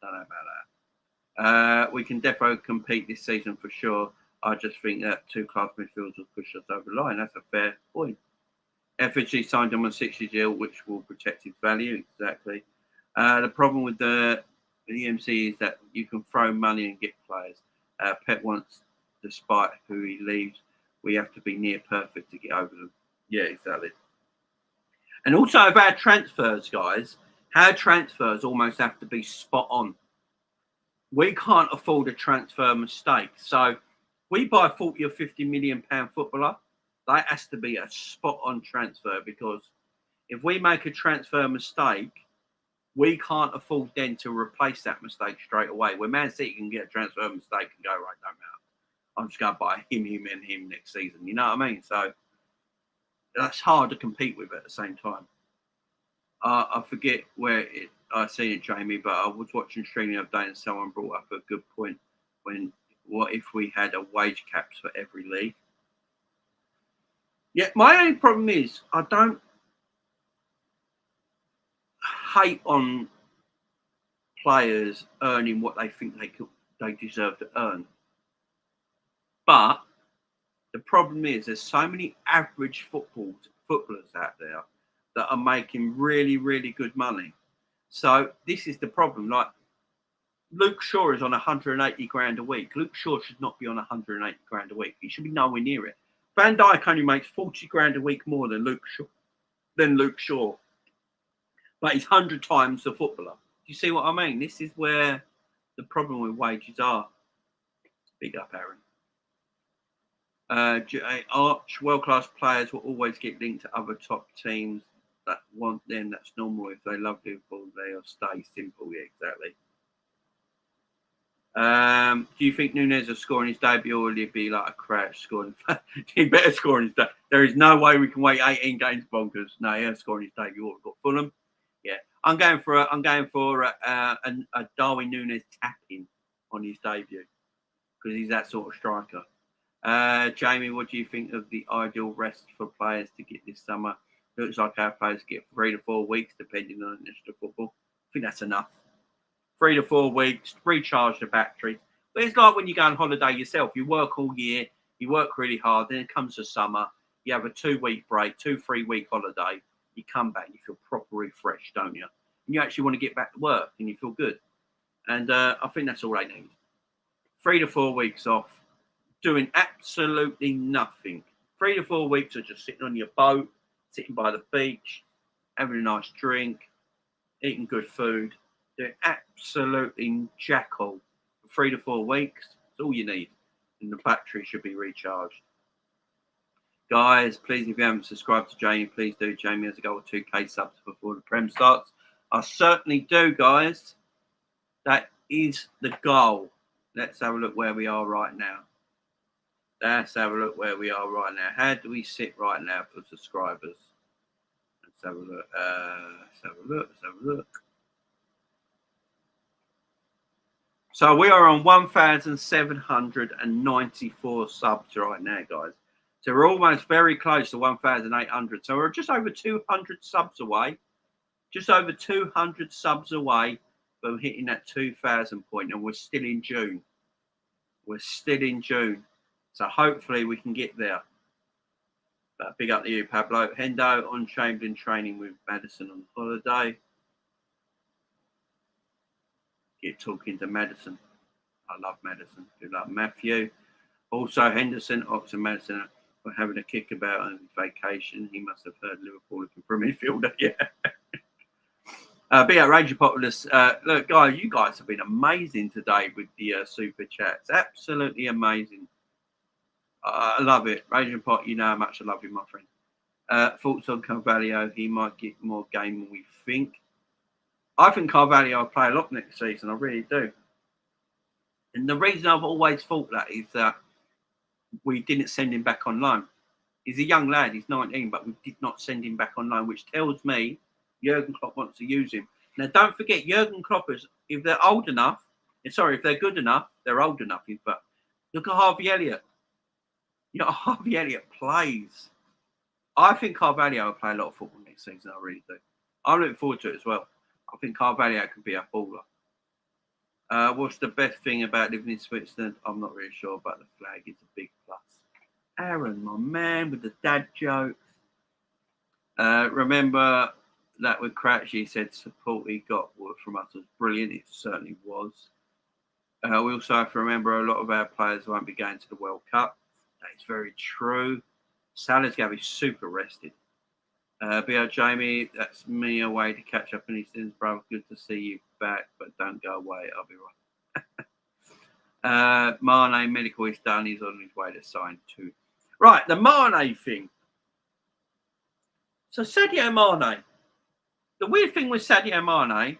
Don't know about that. We can definitely compete this season for sure. I just think that two class midfielders will push us over the line. That's a fair point. FHG signed him on a 6-year deal, which will protect his value. Exactly. The problem with the EMC is that you can throw money and get players. Pep wants, despite who he leaves, we have to be near perfect to get over them. Yeah, exactly. And also of our transfers, guys, our transfers almost have to be spot on. We can't afford a transfer mistake. So we buy a 40 or 50 million pound footballer, that has to be a spot on transfer, because if we make a transfer mistake, we can't afford then to replace that mistake straight away. Where Man City can get a transfer mistake and go, right, don't matter. I'm just going to buy him, and him next season. You know what I mean? So that's hard to compete with at the same time. I forget where I seen it, Jamie, but I was watching streaming the other day and someone brought up a good point. What if we had a wage caps for every league? Yeah, my only problem is I don't hate on players earning what they think they deserve to earn. But the problem is there's so many average footballers out there that are making really, really good money. So this is the problem. Like Luke Shaw is on 180 grand a week. Luke Shaw should not be on 180 grand a week. He should be nowhere near it. Van Dijk only makes 40 grand a week more than Luke Shaw. But he's 100 times the footballer. Do you see what I mean? This is where the problem with wages are. Big up, Aaron. Arch, world-class players will always get linked to other top teams that want them. That's normal. If they love Liverpool, they'll stay. Simple. Yeah, exactly. Do you think Nunez will score in his debut, or will he be like a crash scoring? He better score in his debut. There is no way we can wait 18 games bonkers. No, he'll score in his debut. We've got Fulham. Yeah, I'm going for a Darwin Nunez tapping on his debut because he's that sort of striker. Jamie, what do you think of the ideal rest for players to get this summer? Looks like our players get 3 to 4 weeks, depending on national football. I think that's enough. 3 to 4 weeks, recharge the battery. But it's like when you go on holiday yourself. You work all year, you work really hard, then it comes the summer, you have a 2-week break, 2-3 week holiday, you come back, you feel proper refreshed, don't you? And you actually want to get back to work and you feel good. And I think that's all they need. 3 to 4 weeks off, doing absolutely nothing. 3 to 4 weeks of just sitting on your boat, sitting by the beach, having a nice drink, eating good food, doing absolutely jack all for 3 to 4 weeks. That's all you need. And the battery should be recharged. Guys, please, if you haven't subscribed to Jamie, please do. Jamie has a goal of 2K subs before the Prem starts. I certainly do, guys. That is the goal. Let's have a look where we are right now. Let's have a look where we are right now. How do we sit right now for subscribers? Let's have a look. Let's have a look. So we are on 1,794 subs right now, guys. So we're almost very close to 1,800. So we're just over 200 subs away. Just over 200 subs away from hitting that 2,000 point. And we're still in June. We're still in June. So hopefully we can get there. But big up to you, Pablo. Hendo on Chamberlain training with Madison on holiday. Get talking to Madison. I love Madison. Do love Matthew. Also, Henderson, Oxford, Madison were having a kick about on vacation. He must have heard Liverpool looking for a midfielder. Yeah. Big outrageous populace. Look, guys, you guys have been amazing today with the super chats. Absolutely amazing. I love it. Raging Pot, you know how much I love you, my friend. Thoughts on Carvalho? He might get more game than we think. I think Carvalho will play a lot next season. I really do. And the reason I've always thought that is that we didn't send him back on loan. He's a young lad. He's 19, but we did not send him back on loan, which tells me Jurgen Klopp wants to use him. Now, don't forget, Jurgen Kloppers, if they're old enough, if they're good enough, they're old enough. But look at Harvey Elliott. You know, Harvey Elliott plays. I think Carvalho will play a lot of football next season. I really do. I'm looking forward to it as well. I think Carvalho could be a baller. What's the best thing about living in Switzerland? I'm not really sure, but the flag is a big plus. Aaron, my man, with the dad jokes. Remember that with Crouch, he said support he got from us was brilliant. It certainly was. We also have to remember a lot of our players won't be going to the World Cup. That is very true. Salah's going to be super rested. BR Jamie, that's me away to catch up in Eastern's brother. Good to see you back, but don't go away. I'll be right. Mane medical is done. He's on his way to sign too. Right, the Mane thing. So Sadio Mane. The weird thing with Sadio Mane,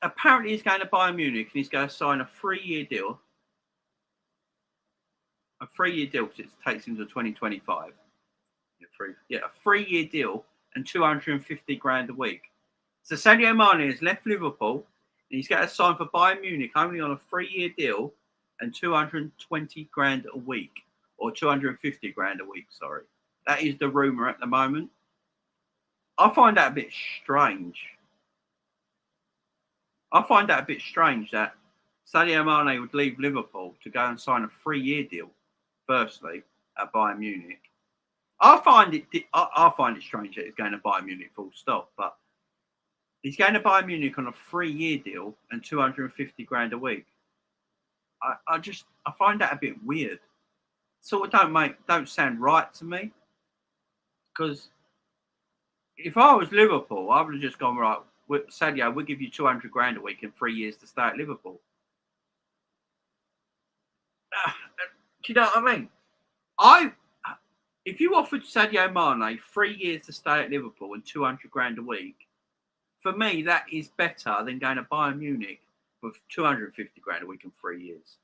apparently he's going to Bayern Munich and he's going to sign a 3-year deal. A 3-year deal because it takes him to 2025. A 3-year deal and 250 grand a week. So Sadio Mane has left Liverpool and he's going to sign for Bayern Munich only on a 3-year deal and 220 grand a week. Or 250 grand a week, sorry. That is the rumour at the moment. I find that a bit strange. that Sadio Mane would leave Liverpool to go and sign a 3-year deal, firstly, at Bayern Munich. I find it strange that he's going to Bayern Munich full stop, but he's going to Bayern Munich on a 3-year deal and 250 grand a week. I find that a bit weird. Sort of don't sound right to me. Because if I was Liverpool, I would have just gone, right, Sadio, we'll give you 200 grand a week and 3 years to stay at Liverpool. Do you know what I mean? If you offered Sadio Mane 3 years to stay at Liverpool and 200 grand a week, for me, that is better than going to Bayern Munich with 250 grand a week and 3 years.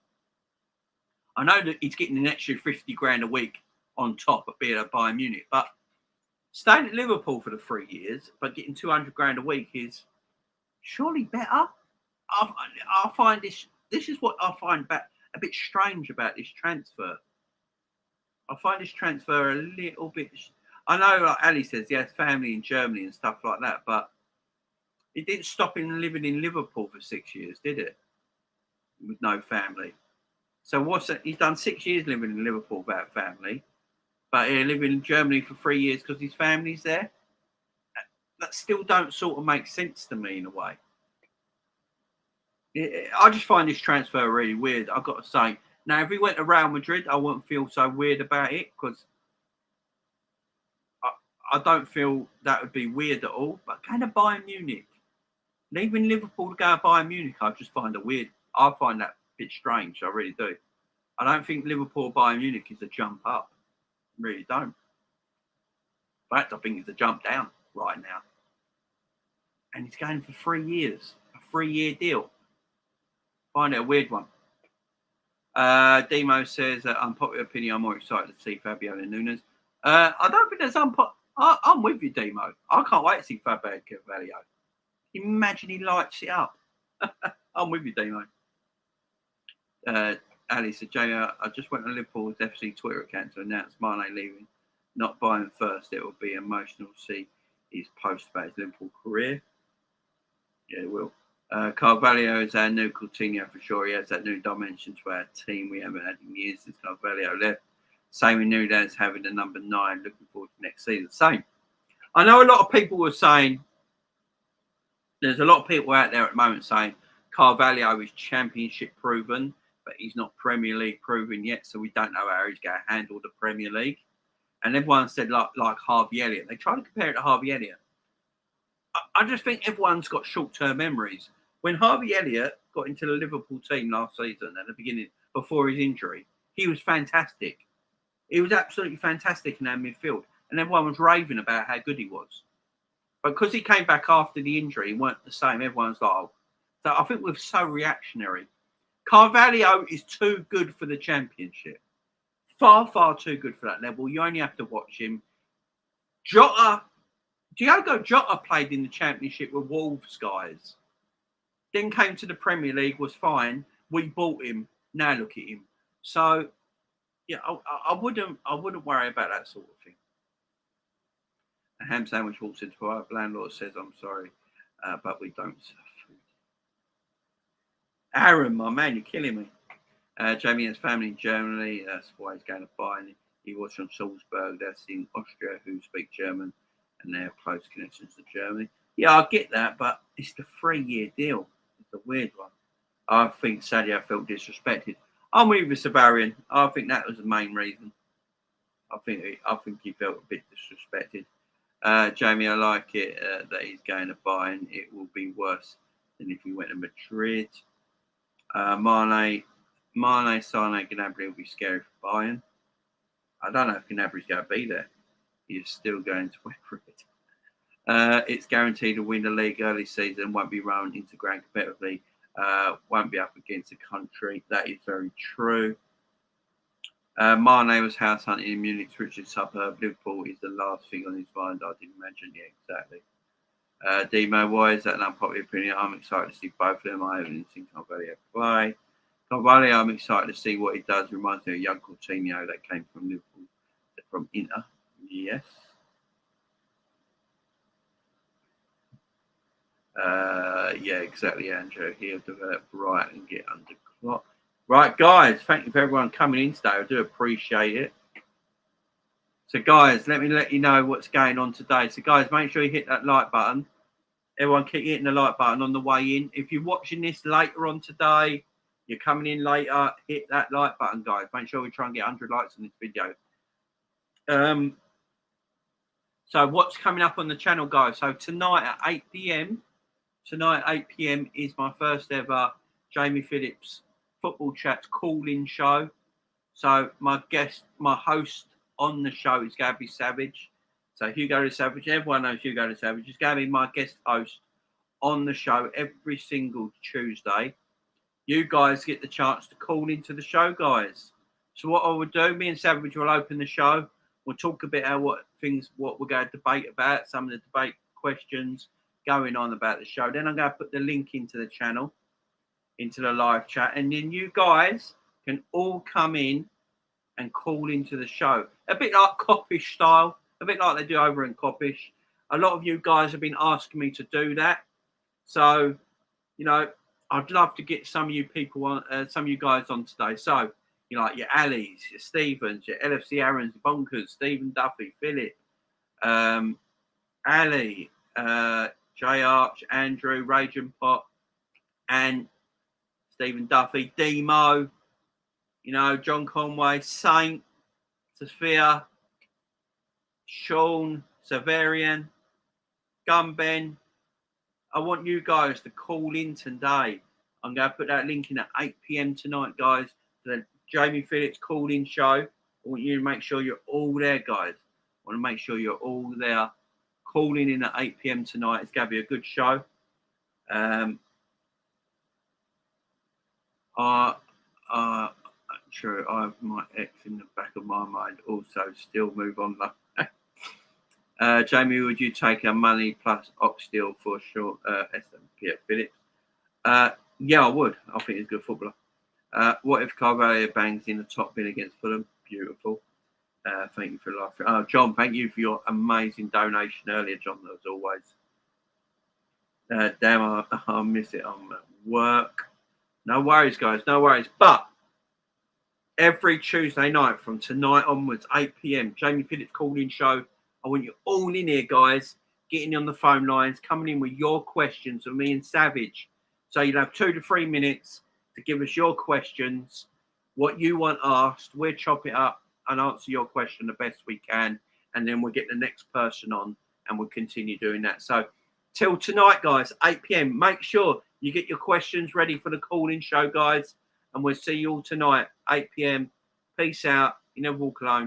I know that he's getting an extra 50 grand a week on top of being at Bayern Munich, but staying at Liverpool for the 3 years, but getting 200 grand a week is surely better. I find this is what I find a bit strange about this transfer. I find this transfer a little bit. I know, like Ali says, he has family in Germany and stuff like that, but it didn't stop him living in Liverpool for 6 years, did it? With no family. So what's it? He's done 6 years living in Liverpool without family, but he lived in Germany for 3 years because his family's there. That still don't sort of make sense to me in a way. I just find this transfer really weird. I've got to say. Now, if he went to Real Madrid, I wouldn't feel so weird about it because I don't feel that would be weird at all. But going to Bayern Munich, leaving Liverpool to go to Bayern Munich, I just find it weird. I find that a bit strange. I really do. I don't think Liverpool Bayern Munich is a jump up. I really don't. In fact, I think it's a jump down right now. And he's going for 3 years, a 3-year deal. Find it a weird one. Demo says, unpopular opinion, I'm more excited to see Fabio than Nunes. I don't think there's I'm with you, Demo. I can't wait to see Fabio Carvalho. Imagine he lights it up. I'm with you, Demo. Ali said, Jamie, I just went to Liverpool's FC Twitter account to announce Mane leaving. Not buying first. It will be emotional to see his post about his Liverpool career. Yeah, it will. Carvalho is our new Coutinho for sure. He has that new dimension to our team we haven't had in years since Carvalho left. Same with Nunes having the number 9. Looking forward to next season. Same. I know a lot of people were saying, there's a lot of people out there at the moment saying Carvalho is championship proven, but he's not Premier League proven yet, so we don't know how he's going to handle the Premier League. And everyone said like Harvey Elliott. They try to compare it to Harvey Elliott. I just think everyone's got short-term memories. When Harvey Elliott got into the Liverpool team last season at the beginning, before his injury, he was fantastic. He was absolutely fantastic in our midfield. And everyone was raving about how good he was. But because he came back after the injury and weren't the same, everyone's like, oh. So I think we're so reactionary. Carvalho is too good for the Championship. Far, far too good for that level. You only have to watch him. Jota, Diogo Jota played in the Championship with Wolves, guys. Then came to the Premier League, was fine. We bought him. Now look at him. So, yeah, I wouldn't worry about that sort of thing. A ham sandwich walks into our landlord says, "I'm sorry, but we don't serve food." Aaron, my man, you're killing me. Jamie has family in Germany. That's why he's going to Bayern. He was from Salzburg. That's in Austria, who speak German, and they have close connections to Germany. Yeah, I get that, but it's the 3-year deal. It's a weird one. I think Sadio felt disrespected. I'm with you, Savarian. I think that was the main reason. I think he felt a bit disrespected. Jamie, I like it that he's going to Bayern. It will be worse than if he went to Madrid. Mane, Sane, Gnabry will be scary for Bayern. I don't know if Gnabry's going to be there. He's still going to wear red. It's guaranteed to win the league early season. Won't be run into ground competitively. Won't be up against the country. That is very true. Mane was house hunting in Munich's richest suburb. Liverpool is the last thing on his mind, I didn't imagine. Yeah, exactly. Demo, why is that an unpopular opinion? I'm excited to see both of them. I haven't seen Carvalho play. Carvalho, I'm excited to see what he does. Reminds me of a young Coutinho that came from Liverpool, from Inter. Yes. Yeah, exactly, Andrew. He'll develop right and get under Klopp. Right, guys, thank you for everyone coming in today. I do appreciate it. So, guys, let me let you know what's going on today. So, guys, make sure you hit that like button. Everyone keep hitting the like button on the way in. If you're watching this later on today, you're coming in later, hit that like button, guys. Make sure we try and get 100 likes on this video. So, what's coming up on the channel, guys? So, tonight at 8 p.m., is my first ever Jamie Phillips Football Chat call-in show. So my host on the show is Gabby Savage. So Hugo the Savage, everyone knows Hugo the Savage. Is Gabby my guest host on the show every single Tuesday. You guys get the chance to call into the show, guys. So what I would do, me and Savage will open the show. We'll talk a bit about what we're going to debate about, some of the debate questions going on about the show. Then I'm going to put the link into the channel, into the live chat, and then you guys can all come in and call into the show. A bit like Coppish style, a bit like they do over in Coppish. A lot of you guys have been asking me to do that. So, you know, I'd love to get some of you people on, some of you guys on today. So, you know, like your Allys, your Stevens, your LFC Aarons, Bonkers, Stephen Duffy, Philip, Ali, J Arch, Andrew, Raging Pot, and Stephen Duffy, Demo, you know, John Conway, Saint, Sophia, Sean, Severian, Gunben. I want you guys to call in today. I'm going to put that link in at 8 p.m. tonight, guys, to the Jamie Phillips call-in show. I want you to make sure you're all there, guys. I want to make sure you're all there. Calling in at 8 p.m. tonight. It's going to be a good show. True, I have my ex in the back of my mind. Also, still move on. Jamie, would you take our money plus Oxteal for sure? SMP at Phillips. Yeah, I would. I think he's a good footballer. What if Carvalho bangs in the top bin against Fulham? Beautiful. Thank you for laughing. Oh, John, thank you for your amazing donation earlier, John, as always. Damn, I miss it. I'm at work. No worries, guys. No worries. But every Tuesday night from tonight onwards, 8 p.m, Jamie Phillips call-in show. I want you all in here, guys, getting on the phone lines, coming in with your questions with me and Savage. So you'll have 2 to 3 minutes to give us your questions, what you want asked. We'll chop it up and answer your question the best we can. And then we'll get the next person on and we'll continue doing that. So till tonight, guys, 8 p.m, make sure you get your questions ready for the call-in show, guys. And we'll see you all tonight, 8 p.m. Peace out. You never walk alone.